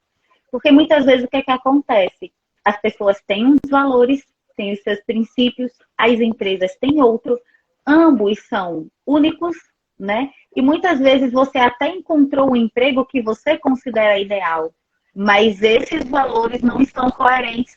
Porque muitas vezes o que é que acontece? As pessoas têm uns valores, têm os seus princípios, as empresas têm outro. Ambos são únicos, né? E muitas vezes você até encontrou um emprego que você considera ideal, mas esses valores não estão coerentes.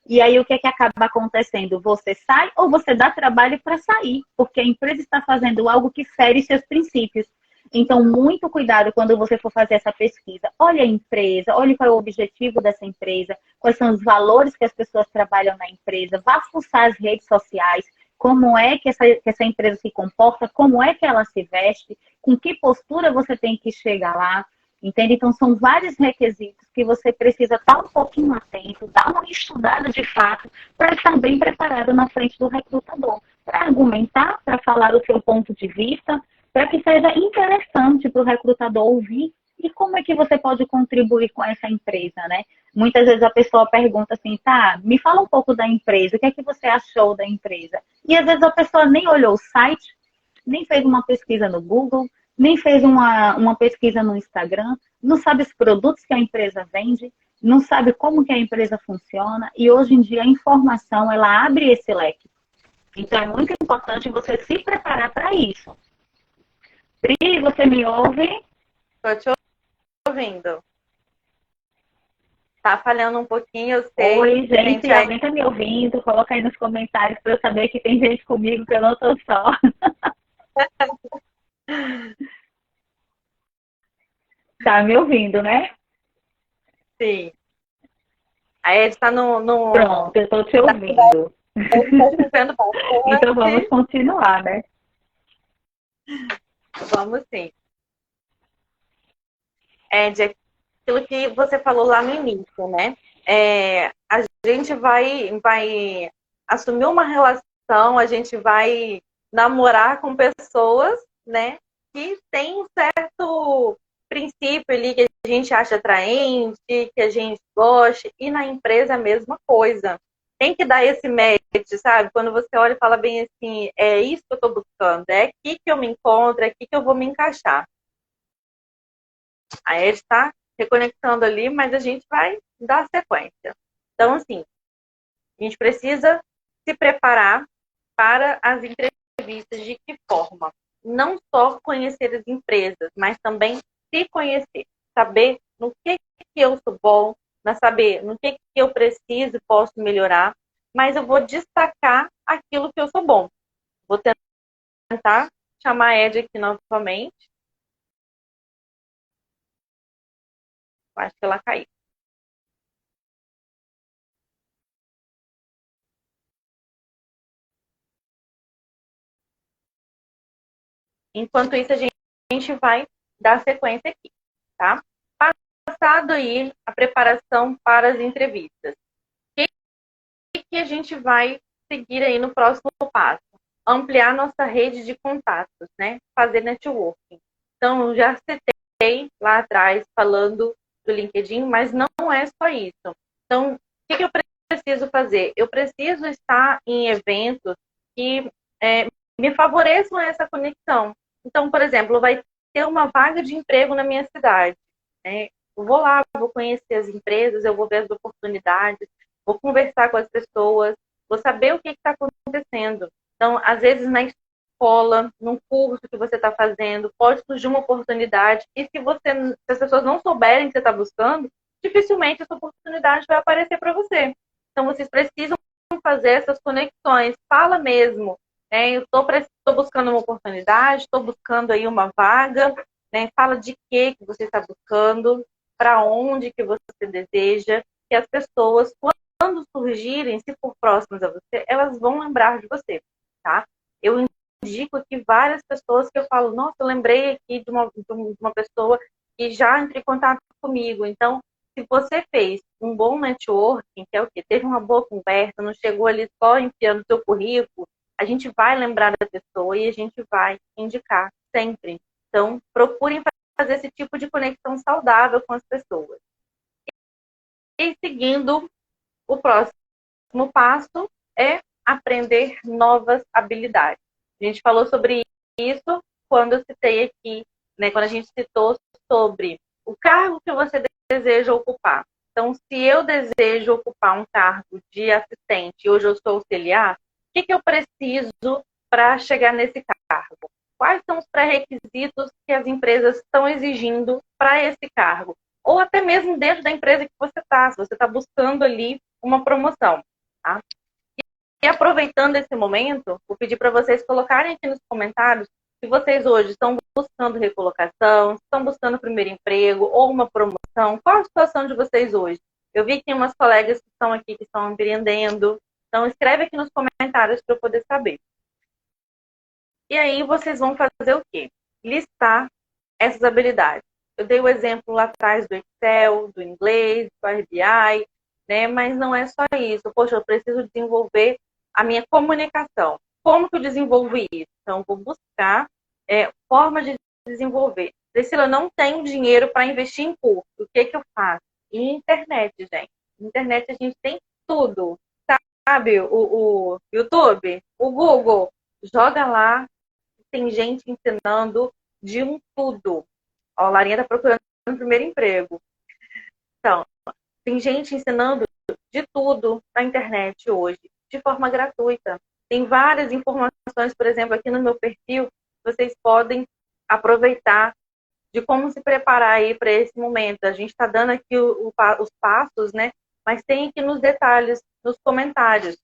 E aí o que é que acaba acontecendo? Você sai ou você dá trabalho para sair, porque a empresa está fazendo algo que fere seus princípios. Então, muito cuidado quando você for fazer essa pesquisa. Olhe a empresa, olhe qual é o objetivo dessa empresa, quais são os valores que as pessoas trabalham na empresa, vá fuçar as redes sociais, como é que essa empresa se comporta, como é que ela se veste, com que postura você tem que chegar lá, entende? Então, são vários requisitos que você precisa estar um pouquinho atento, dar uma estudada de fato, para estar bem preparado na frente do recrutador, para argumentar, para falar o seu ponto de vista, para que seja interessante para o recrutador ouvir e como é que você pode contribuir com essa empresa, né? Muitas vezes a pessoa pergunta assim, tá, me fala um pouco da empresa, o que é que você achou da empresa? E às vezes a pessoa nem olhou o site, nem fez uma pesquisa no Google, nem fez uma pesquisa no Instagram, não sabe os produtos que a empresa vende, não sabe como que a empresa funciona, e hoje em dia a informação, ela abre esse leque. Então é muito importante você se preparar para isso. Pri, você me ouve? Estou te ouvindo. Tá falhando um pouquinho, eu sei. Oi, gente, alguém tá me ouvindo? Coloca aí nos comentários para eu saber que tem gente comigo, que eu não tô só. Tá me ouvindo, né? Sim. A Ed está no... Pronto, eu tô te ouvindo. Tá Então vamos continuar, né? Vamos sim. Ed, aquilo que você falou lá no início, né? A gente vai assumir uma relação, a gente vai namorar com pessoas, né? Que tem um certo princípio ali que a gente acha atraente, que a gente gosta, e na empresa é a mesma coisa. Tem que dar esse match, sabe? Quando você olha e fala bem assim, é isso que eu estou buscando, é aqui que eu me encontro, é aqui que eu vou me encaixar. A Ed está reconectando ali, mas a gente vai dar sequência. Então, assim, a gente precisa se preparar para as entrevistas. De que forma? Não só conhecer as empresas, mas também se conhecer. Saber no que eu sou bom, saber no que eu preciso e posso melhorar, mas eu vou destacar aquilo que eu sou bom. Vou tentar chamar a Ed aqui novamente. Acho que ela caiu. Enquanto isso, a gente vai dar sequência aqui, tá? Passado aí a preparação para as entrevistas. O que a gente vai seguir aí no próximo passo? Ampliar nossa rede de contatos, né? Fazer networking. Então, já citei lá atrás falando do LinkedIn, mas não é só isso. Então, o que eu preciso fazer? Eu preciso estar em eventos que me favoreçam essa conexão. Então, por exemplo, vai ter uma vaga de emprego na minha cidade, né? Eu vou lá, vou conhecer as empresas, eu vou ver as oportunidades, vou conversar com as pessoas, vou saber o que está acontecendo. Então, às vezes, na escola, num curso que você está fazendo, pode surgir uma oportunidade, e se as pessoas não souberem que você está buscando, dificilmente essa oportunidade vai aparecer para você. Então, vocês precisam fazer essas conexões. Fala mesmo, né? Eu estou buscando uma oportunidade, estou buscando aí uma vaga, né? Fala de que você está buscando, para onde que você deseja, que as pessoas, quando surgirem, se for próximas a você, elas vão lembrar de você, tá? Eu indico aqui várias pessoas que eu falo, nossa, eu lembrei aqui de uma pessoa que já entrou em contato comigo. Então, se você fez um bom networking, que é o quê? Teve uma boa conversa, não chegou ali só enfiando seu currículo, a gente vai lembrar da pessoa e a gente vai indicar sempre. Então, procurem fazer esse tipo de conexão saudável com as pessoas. E seguindo, o próximo passo é aprender novas habilidades. A gente falou sobre isso quando eu citei aqui, né, quando a gente citou sobre o cargo que você deseja ocupar. Então, se eu desejo ocupar um cargo de assistente e hoje eu sou auxiliar, o que eu preciso para chegar nesse cargo? Quais são os pré-requisitos que as empresas estão exigindo para esse cargo? Ou até mesmo dentro da empresa que você está, se você está buscando ali uma promoção. Tá? E aproveitando esse momento, vou pedir para vocês colocarem aqui nos comentários se vocês hoje estão buscando recolocação, estão buscando primeiro emprego ou uma promoção. Qual a situação de vocês hoje? Eu vi que tem umas colegas que estão aqui que estão empreendendo. Então, escreve aqui nos comentários para eu poder saber. E aí, vocês vão fazer o quê? Listar essas habilidades. Eu dei o exemplo lá atrás do Excel, do inglês, do Power BI, né? Mas não é só isso. Poxa, eu preciso desenvolver a minha comunicação. Como que eu desenvolvo isso? Então, vou buscar formas de desenvolver. Priscila, não tenho dinheiro para investir em curso. O que que eu faço? Internet, gente. Internet a gente tem tudo. Sabe? O YouTube, o Google. Joga lá. Tem gente ensinando de um tudo. Ó, a Larinha está procurando um primeiro emprego. Então, tem gente ensinando de tudo na internet hoje, de forma gratuita. Tem várias informações, por exemplo, aqui no meu perfil, vocês podem aproveitar de como se preparar aí para esse momento. A gente está dando aqui os passos, né? Mas tem aqui nos detalhes, nos comentários.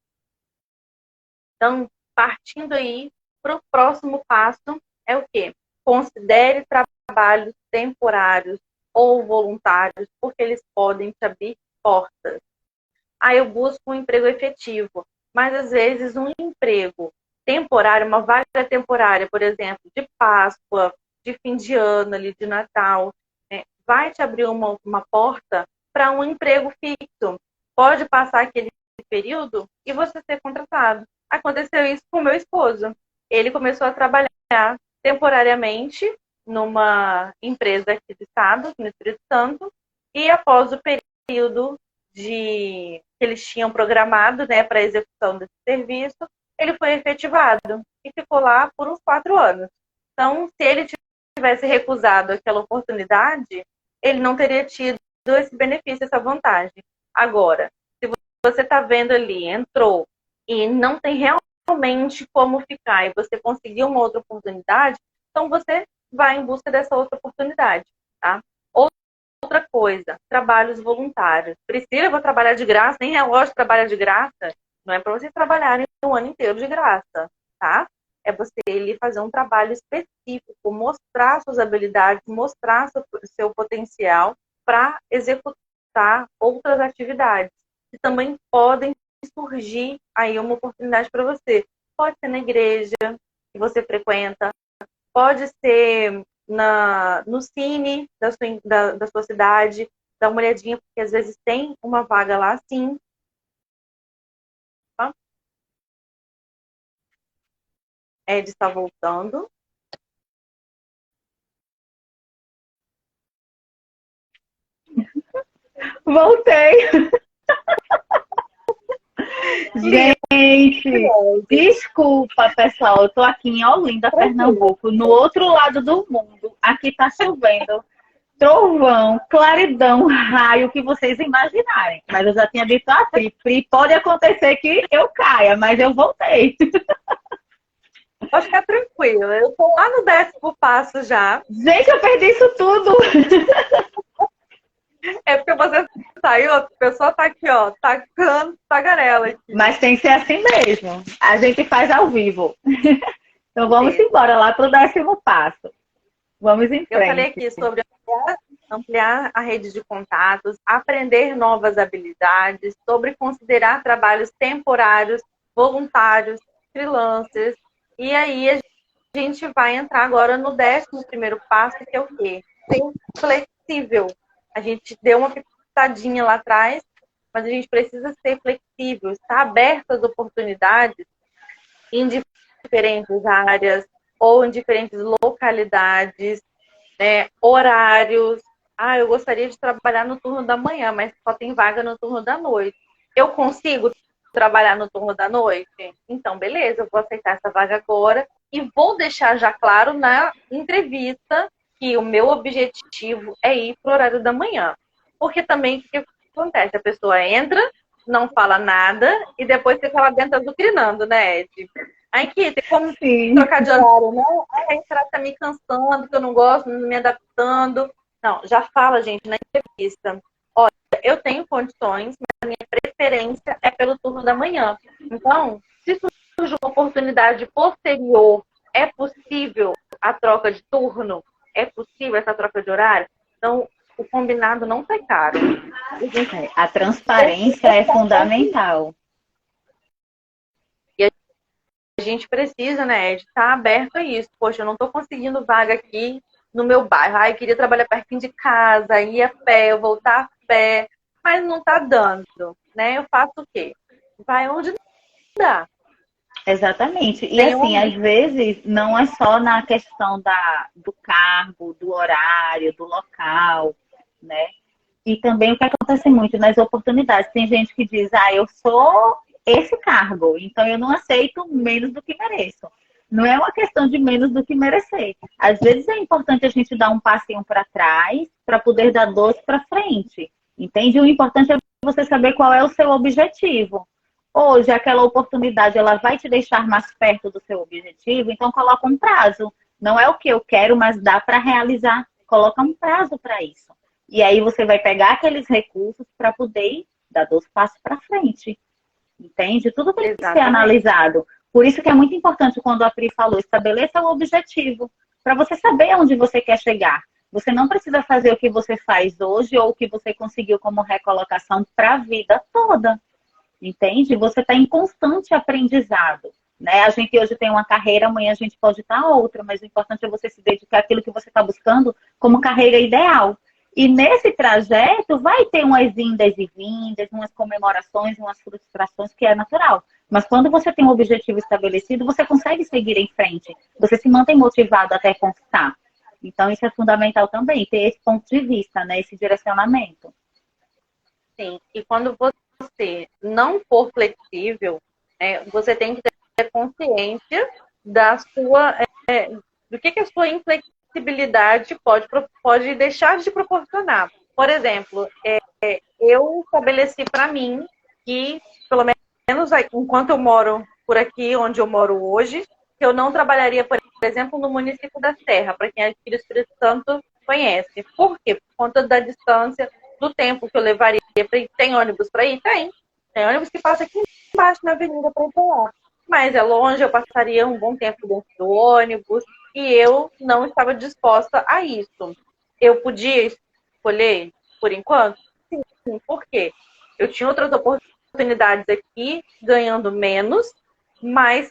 Então, partindo aí para o próximo passo, é o quê? Considere trabalhos temporários ou voluntários, porque eles podem te abrir portas. Aí eu busco um emprego efetivo, mas às vezes um emprego temporário, uma vaga temporária, por exemplo, de Páscoa, de fim de ano, ali, de Natal, né, vai te abrir uma porta para um emprego fixo. Pode passar aquele período e você ser contratado. Aconteceu isso com o meu esposo. Ele começou a trabalhar temporariamente numa empresa aqui do estado, no Espírito Santo, e após o período que eles tinham programado, né, para a execução desse serviço, ele foi efetivado e ficou lá por uns 4 anos. Então, se ele tivesse recusado aquela oportunidade, ele não teria tido esse benefício, essa vantagem. Agora, se você está vendo ali, entrou e não tem realmente como ficar e você conseguiu uma outra oportunidade, então você vai em busca dessa outra oportunidade, tá? Outra coisa, trabalhos voluntários. Priscila, eu vou trabalhar de graça, nem relógio trabalha de graça. Não é para vocês trabalharem o ano inteiro de graça, tá? É você ir fazer um trabalho específico, mostrar suas habilidades, mostrar seu potencial para executar outras atividades que também podem surgir aí uma oportunidade para você. Pode ser na igreja que você frequenta, pode ser no cine da sua cidade, dá uma olhadinha, porque às vezes tem uma vaga lá, sim. Tá? Ed está voltando. Voltei. Gente, desculpa, pessoal. Eu tô aqui em Olinda, Pernambuco, no outro lado do mundo. Aqui tá chovendo. Trovão, claridão, raio, o que vocês imaginarem. Mas eu já tinha dito a Pri, pode acontecer que eu caia, mas eu voltei. Pode ficar tranquila. Eu tô lá no 10º passo já. Gente, eu perdi isso tudo. É porque você saiu, a pessoa tá aqui, ó, tacando tagarela aqui. Mas tem que ser assim mesmo. A gente faz ao vivo. Então vamos embora lá pro 10º passo. Vamos em frente. Eu falei aqui sobre ampliar a rede de contatos, aprender novas habilidades, sobre considerar trabalhos temporários, voluntários, freelancers. E aí a gente vai entrar agora no 11º passo, que é o quê? Ser flexível. A gente deu uma pitadinha lá atrás, mas a gente precisa ser flexível, estar aberto às oportunidades em diferentes áreas ou em diferentes localidades, né, horários. Ah, eu gostaria de trabalhar no turno da manhã, mas só tem vaga no turno da noite. Eu consigo trabalhar no turno da noite? Então, beleza, eu vou aceitar essa vaga agora e vou deixar já claro na entrevista que o meu objetivo é ir para o horário da manhã. Porque também o que acontece? A pessoa entra, não fala nada e depois fica lá dentro azucrinando, né, Ed? Aí que tem como trocar de horário, não? Aí tá me cansando, que eu não gosto, não me adaptando. Não, já fala, gente, na entrevista. Olha, eu tenho condições, mas a minha preferência é pelo turno da manhã. Então, se surge uma oportunidade posterior, é possível a troca de turno? É possível essa troca de horário? Então, o combinado não sai caro. A transparência é fundamental. E a gente precisa, né, de estar aberto a isso. Poxa, eu não estou conseguindo vaga aqui no meu bairro. Ai, eu queria trabalhar pertinho de casa, ir a pé, eu voltar a pé, mas não está dando, né? Eu faço o quê? Vai onde dá. Exatamente. E assim, às vezes, não é só na questão do cargo, do horário, do local, né? E também o que acontece muito nas oportunidades. Tem gente que diz, eu sou esse cargo, então eu não aceito menos do que mereço. Não é uma questão de menos do que merecer. Às vezes é importante a gente dar um passinho para trás para poder dar 2 para frente. Entende? O importante é você saber qual é o seu objetivo. Hoje, aquela oportunidade, ela vai te deixar mais perto do seu objetivo, então coloca um prazo. Não é o que eu quero, mas dá para realizar. Coloca um prazo para isso. E aí você vai pegar aqueles recursos para poder dar 2 passos para frente. Entende? Tudo tem que ser analisado. Por isso que é muito importante quando a Pri falou, estabeleça o objetivo, para você saber onde você quer chegar. Você não precisa fazer o que você faz hoje ou o que você conseguiu como recolocação para a vida toda. Entende? Você está em constante aprendizado. Né? A gente hoje tem uma carreira, amanhã a gente pode estar outra, mas o importante é você se dedicar àquilo que você está buscando como carreira ideal. E nesse trajeto vai ter umas indas e vindas, umas comemorações, umas frustrações, que é natural. Mas quando você tem um objetivo estabelecido, você consegue seguir em frente. Você se mantém motivado até conquistar. Então isso é fundamental também, ter esse ponto de vista, né? Esse direcionamento. Sim, e quando você não for flexível, você tem que ter consciência da sua, do que a sua inflexibilidade pode deixar de proporcionar. Por exemplo, eu estabeleci para mim que, pelo menos enquanto eu moro por aqui, onde eu moro hoje, que eu não trabalharia, por exemplo, no município da Serra, para quem é aqui do Espírito Santo conhece. Por quê? Por conta da distância, do tempo que eu levaria para ir. Tem ônibus para ir? Tem. Tem ônibus que passa aqui embaixo na avenida para ir para lá. Mas é longe, eu passaria um bom tempo dentro do ônibus e eu não estava disposta a isso. Eu podia escolher, por enquanto? Sim. Por quê? Eu tinha outras oportunidades aqui, ganhando menos, mas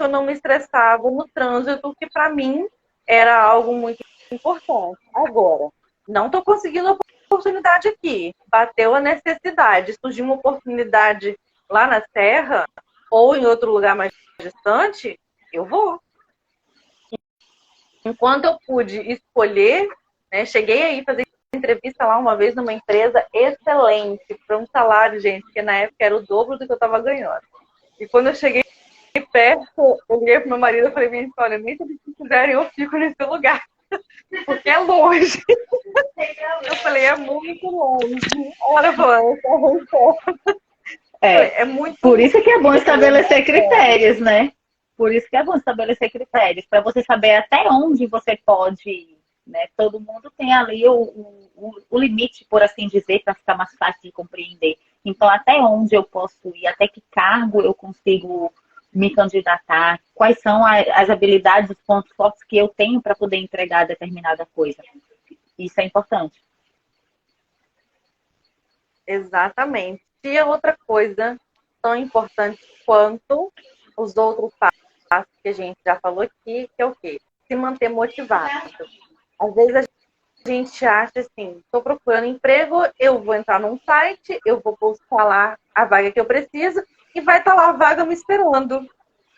eu não me estressava no trânsito, que para mim era algo muito importante. Agora, não estou conseguindo a oportunidade aqui. Bateu a necessidade. Surgiu uma oportunidade lá na Serra ou em outro lugar mais distante, eu vou. Enquanto eu pude escolher, cheguei aí a fazer entrevista lá uma vez numa empresa excelente, para um salário, gente, que na época era o dobro do que eu estava ganhando. E quando eu cheguei perto, eu liguei pro meu marido e falei, minha olha, nem se eles quiserem, eu fico nesse lugar, porque é longe. Eu falei, é muito longe. Ela falou, é muito por isso que é bom longe. estabelecer critérios, né? Por isso que é bom estabelecer critérios, para você saber até onde você pode ir, né? Todo mundo tem ali o limite, por assim dizer, para ficar mais fácil de compreender. Então, até onde eu posso ir, até que cargo eu consigo me candidatar, quais são as habilidades, os pontos fortes que eu tenho para poder entregar determinada coisa. Isso é importante. Exatamente. E a outra coisa tão importante quanto os outros passos que a gente já falou aqui, que é o quê? Se manter motivado. Às vezes a gente acha assim, estou procurando emprego, eu vou entrar num site, eu vou buscar lá a vaga que eu preciso e vai estar lá a vaga me esperando.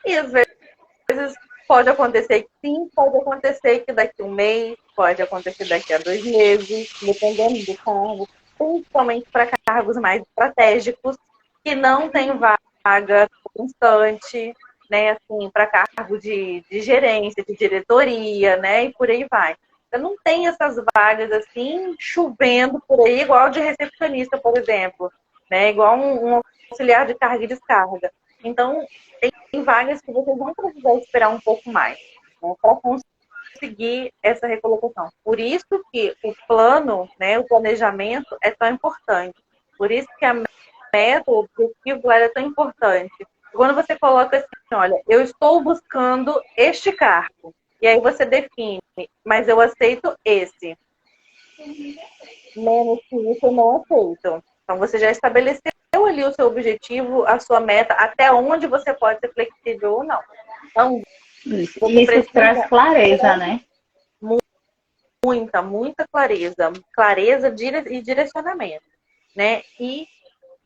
E às vezes pode acontecer que sim, pode acontecer que daqui a um mês, pode acontecer daqui a 2 meses, dependendo do cargo, principalmente para cargos mais estratégicos, que não tem vaga constante, né, assim, para cargo de gerência, de diretoria, né, e por aí vai. Então, não tem essas vagas assim, chovendo por aí, igual de recepcionista, por exemplo, né, igual um auxiliar de carga e descarga. Então, tem vagas que vocês vão precisar esperar um pouco mais, né, para conseguir essa recolocação. Por isso que o plano, né, o planejamento é tão importante. Por isso que a meta, o objetivo é tão importante. Quando você coloca assim, olha, eu estou buscando este cargo, e aí você define, mas eu aceito esse. Menos que isso eu não aceito. Então você já estabeleceu ali o seu objetivo, a sua meta, até onde você pode ser flexível ou não. Então, isso traz clareza, né? Muita clareza. Clareza e direcionamento, né? E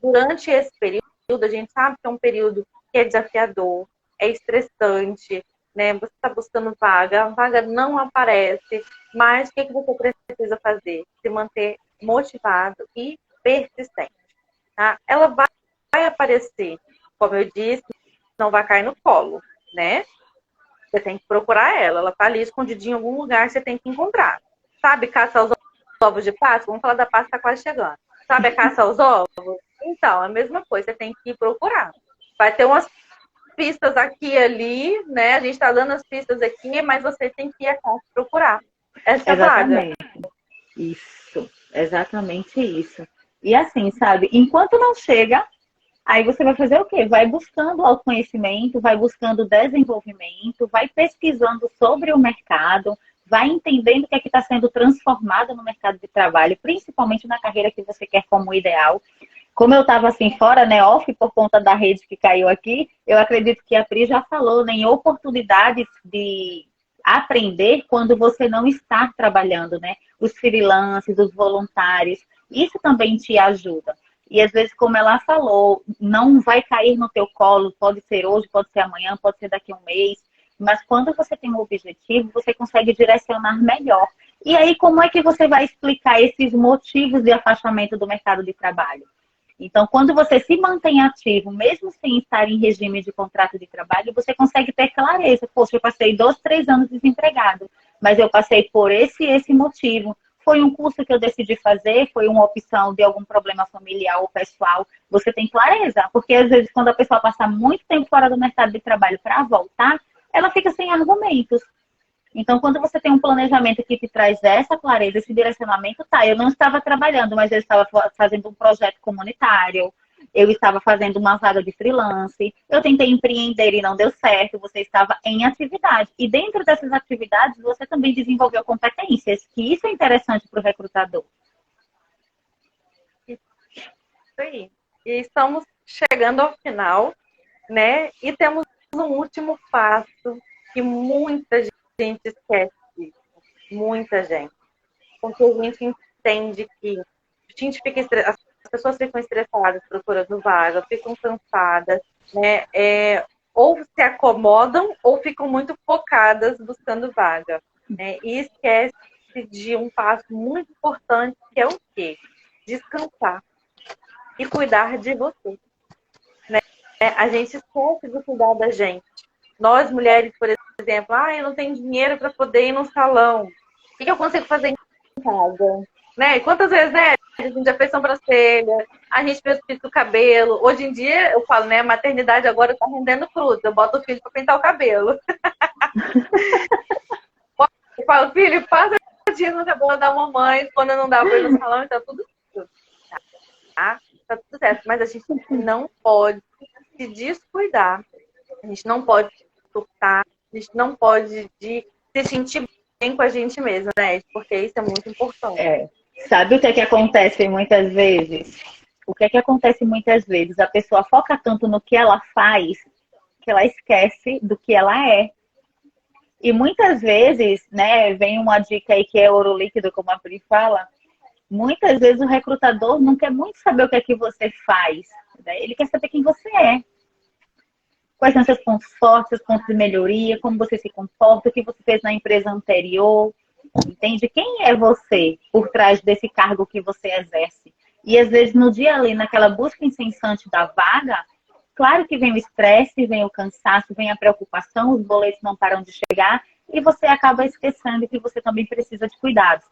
durante esse período, a gente sabe que é um período que é desafiador, é estressante, né? Você está buscando vaga, a vaga não aparece, mas o que você precisa fazer? Se manter motivado e persistente, tá? Ela vai aparecer, como eu disse, não vai cair no colo, né? Você tem que procurar ela tá ali escondidinha em algum lugar, você tem que encontrar. Sabe caça aos ovos de Páscoa? Vamos falar da Páscoa, tá quase chegando. Sabe a caça aos ovos? Então, a mesma coisa, você tem que ir procurar. Vai ter umas pistas aqui e ali, né? A gente tá dando as pistas aqui, mas você tem que ir a casa procurar essa vaga. Isso, exatamente isso. E assim, sabe, enquanto não chega, aí você vai fazer o quê? Vai buscando autoconhecimento, vai buscando desenvolvimento, vai pesquisando sobre o mercado, vai entendendo o que é que está sendo transformado no mercado de trabalho, principalmente na carreira que você quer como ideal. Como eu estava assim fora, né, off por conta da rede que caiu aqui, eu acredito que a Pri já falou, né, em oportunidades de aprender quando você não está trabalhando, né? Os freelances, os voluntários, isso também te ajuda. E às vezes, como ela falou, não vai cair no teu colo, pode ser hoje, pode ser amanhã, pode ser daqui a um mês, mas quando você tem um objetivo, você consegue direcionar melhor. E aí, como é que você vai explicar esses motivos de afastamento do mercado de trabalho? Então, quando você se mantém ativo, mesmo sem estar em regime de contrato de trabalho, você consegue ter clareza. Poxa, eu passei 2, 3 anos desempregado, mas eu passei por esse motivo. Foi um curso que eu decidi fazer, foi uma opção de algum problema familiar ou pessoal. Você tem clareza, porque às vezes quando a pessoa passa muito tempo fora do mercado de trabalho para voltar, ela fica sem argumentos. Então, quando você tem um planejamento que te traz essa clareza, esse direcionamento, tá, eu não estava trabalhando, mas eu estava fazendo um projeto comunitário, eu estava fazendo uma vaga de freelance, eu tentei empreender e não deu certo, você estava em atividade. E dentro dessas atividades, você também desenvolveu competências, que isso é interessante para o recrutador. Isso aí. E estamos chegando ao final, né? E temos um último passo que muita gente esquece disso. Muita gente. Porque a gente entende que a gente fica as pessoas ficam estressadas procurando vaga, ficam cansadas, né? Ou se acomodam ou ficam muito focadas buscando vaga, né? E esquece de um passo muito importante, que é o quê? Descansar e cuidar de você. Né? A gente esquece de cuidar da gente. Nós, mulheres, por exemplo, eu não tenho dinheiro para poder ir no salão. O que eu consigo fazer em casa? Né? Quantas vezes, né? A gente já fez sobrancelha, a gente fez o cabelo. Hoje em dia, eu falo, né? A maternidade agora tá rendendo frutos. Eu boto o filho para pintar o cabelo. Eu falo, filho, passa dia no cabelo da mamãe. Quando não dá para ir no salão, tá tudo certo. Tá tudo certo. Mas a gente não pode se descuidar. A gente não pode surtar. A gente não pode se sentir bem com a gente mesma, né? Porque isso é muito importante. Sabe o que acontece muitas vezes? O que acontece muitas vezes? A pessoa foca tanto no que ela faz que ela esquece do que ela é. E muitas vezes, né, vem uma dica aí que é ouro líquido, como a Pri fala, muitas vezes o recrutador não quer muito saber o que é que você faz, né? Ele quer saber quem você é. Quais são seus pontos fortes, seus pontos de melhoria, como você se comporta, o que você fez na empresa anterior. Entende? Quem é você por trás desse cargo que você exerce? E às vezes no dia ali, naquela busca incessante da vaga, claro que vem o estresse, vem o cansaço, vem a preocupação, os boletos não param de chegar e você acaba esquecendo que você também precisa de cuidados.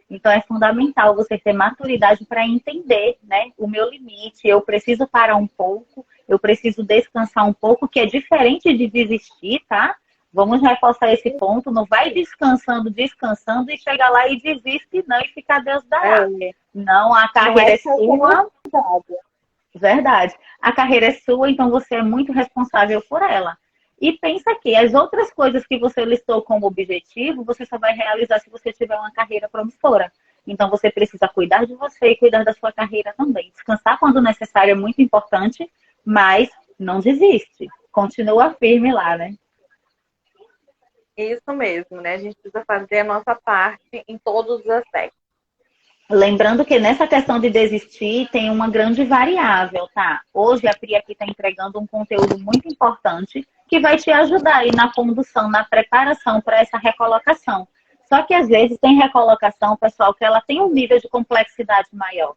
Então é fundamental você ter maturidade para entender, né, o meu limite. Eu preciso parar um pouco, eu preciso descansar um pouco, que é diferente de desistir, tá? Vamos reforçar esse ponto. Não vai descansando e chega lá e desiste, não, e fica a Deus dará. Não, a carreira é sua. Verdade. A carreira é sua, então você é muito responsável por ela. E pensa que as outras coisas que você listou como objetivo, você só vai realizar se você tiver uma carreira promissora. Então você precisa cuidar de você e cuidar da sua carreira também. Descansar quando necessário é muito importante, mas não desiste. Continua firme lá, né? Isso mesmo, né? A gente precisa fazer a nossa parte em todos os aspectos. Lembrando que nessa questão de desistir tem uma grande variável, tá? Hoje a Pri aqui está entregando um conteúdo muito importante que vai te ajudar aí na condução, na preparação para essa recolocação. Só que às vezes tem recolocação, pessoal, que ela tem um nível de complexidade maior.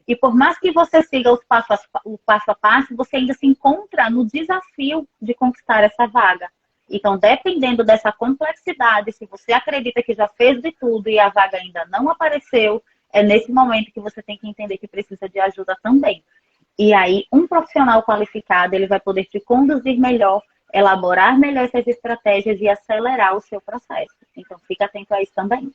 E por mais que você siga o passo a passo, você ainda se encontra no desafio de conquistar essa vaga. Então, dependendo dessa complexidade, se você acredita que já fez de tudo e a vaga ainda não apareceu, é nesse momento que você tem que entender que precisa de ajuda também. E aí, um profissional qualificado, ele vai poder te conduzir melhor, elaborar melhor essas estratégias e acelerar o seu processo. Então, fica atento a isso também.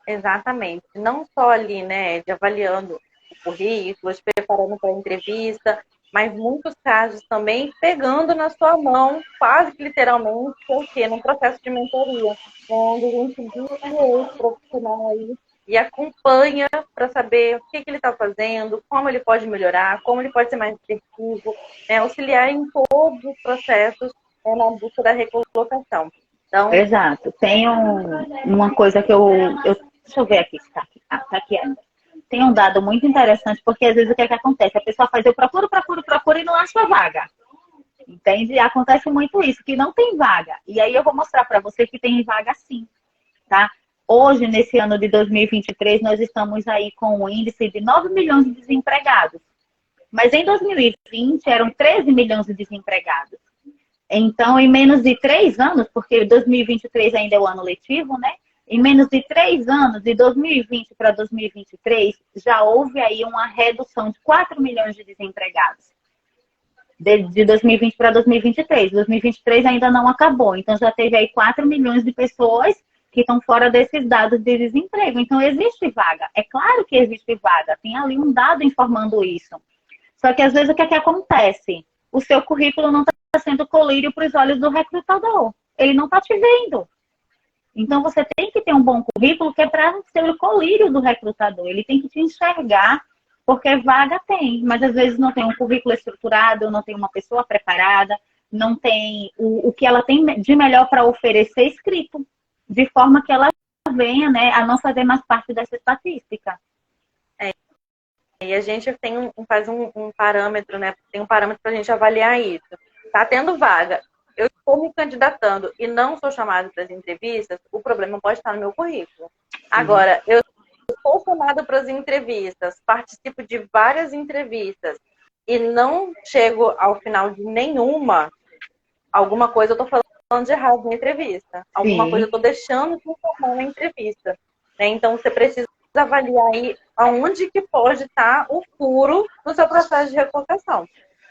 Exatamente. Não só ali, né, de avaliando o currículo, te preparando para a entrevista, mas muitos casos também pegando na sua mão, quase que literalmente, o quê? Num processo de mentoria, onde a gente guia esse profissional aí e acompanha para saber o que ele está fazendo, como ele pode melhorar, como ele pode ser mais assertivo, né, auxiliar em todos os processos na busca da recolocação. Então, exato. Tem uma coisa que deixa eu ver aqui se tá aqui. Tá aqui ainda. Tem um dado muito interessante, porque às vezes o que é que acontece? A pessoa faz, eu procuro e não acho a vaga. Entende? Acontece muito isso, que não tem vaga. E aí eu vou mostrar para você que tem vaga sim, tá? Hoje, nesse ano de 2023, nós estamos aí com um índice de 9 milhões de desempregados. Mas em 2020 eram 13 milhões de desempregados. Então, em menos de 3 anos, porque 2023 ainda é o ano letivo, né? Em menos de 3 anos, de 2020 para 2023, já houve aí uma redução de 4 milhões de desempregados. De 2020 para 2023. 2023 ainda não acabou, então já teve aí 4 milhões de pessoas que estão fora desses dados de desemprego. Então, existe vaga. É claro que existe vaga. Tem ali um dado informando isso. Só que, às vezes, o que é que acontece? O seu currículo não está sendo colírio para os olhos do recrutador. Ele não está te vendo. Então, você tem que ter um bom currículo que é para ser o colírio do recrutador. Ele tem que te enxergar, porque vaga tem. Mas, às vezes, não tem um currículo estruturado, não tem uma pessoa preparada, não tem o que ela tem de melhor para oferecer escrito, de forma que ela venha, né, a não fazer mais parte dessa estatística. E a gente faz um parâmetro, né? Tem um parâmetro para a gente avaliar isso. Tá tendo vaga. eu estou me candidatando e não sou chamada para as entrevistas, o problema pode estar no meu currículo. Agora, eu sou chamada para as entrevistas, participo de várias entrevistas e não chego ao final de nenhuma, alguma coisa eu estou falando de errado na entrevista. Alguma coisa eu estou deixando de informar na entrevista. Né? Então, você precisa avaliar aí aonde que pode estar o furo no seu processo de recolocação.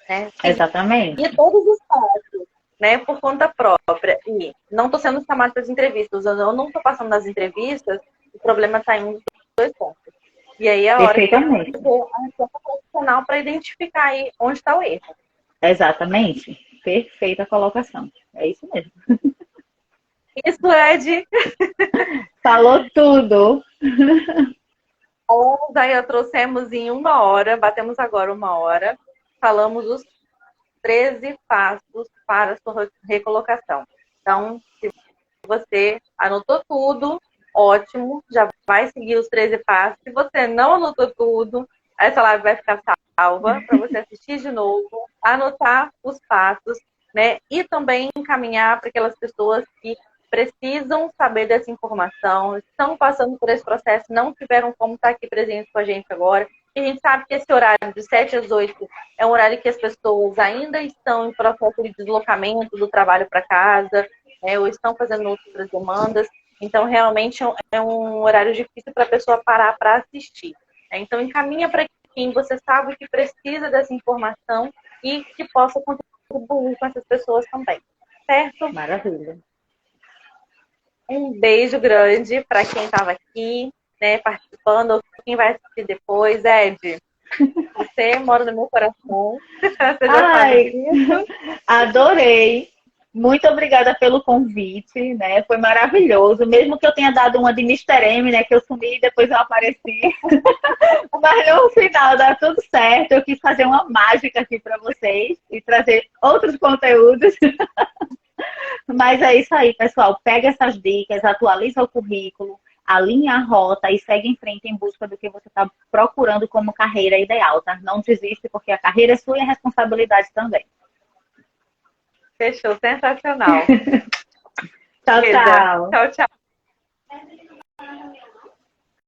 Né? Exatamente. E todos os passos, né, por conta própria. E não estou sendo chamada para as entrevistas, eu não estou passando nas entrevistas, o problema está em um dos dois pontos. E aí é a hora que eu vou ser profissional para identificar aí onde está o erro. Exatamente. Perfeita colocação. É isso mesmo. Isso, Ed. Falou tudo. Aí trouxemos em 1 hora, batemos agora 1 hora, falamos os 13 passos para a sua recolocação. Então, se você anotou tudo, ótimo, já vai seguir os 13 passos. Se você não anotou tudo, essa live vai ficar salva para você assistir de novo, anotar os passos, né? E também encaminhar para aquelas pessoas que precisam saber dessa informação, estão passando por esse processo, não tiveram como estar aqui presentes com a gente agora. E a gente sabe que esse horário de 7 às 8 é um horário que as pessoas ainda estão em processo de deslocamento do trabalho para casa, né, ou estão fazendo outras demandas. Então, realmente é um horário difícil para a pessoa parar para assistir. Né? Então, encaminha para quem você sabe que precisa dessa informação e que possa contribuir com essas pessoas também. Certo? Maravilha. Um beijo grande para quem estava aqui, né, participando, ou quem vai assistir depois. Ed, você mora no meu coração. Você já sabe disso. Adorei. Muito obrigada pelo convite, né? Foi maravilhoso. Mesmo que eu tenha dado uma de Mr. M, né? Que eu sumi e depois eu apareci. Mas no final dá tudo certo. Eu quis fazer uma mágica aqui para vocês e trazer outros conteúdos. Mas é isso aí, pessoal. Pega essas dicas, atualiza o currículo, alinha a rota e segue em frente em busca do que você está procurando como carreira ideal, tá? Não desiste, porque a carreira é sua e a responsabilidade também. Fechou, sensacional. Tchau, tchau. Tchau, tchau.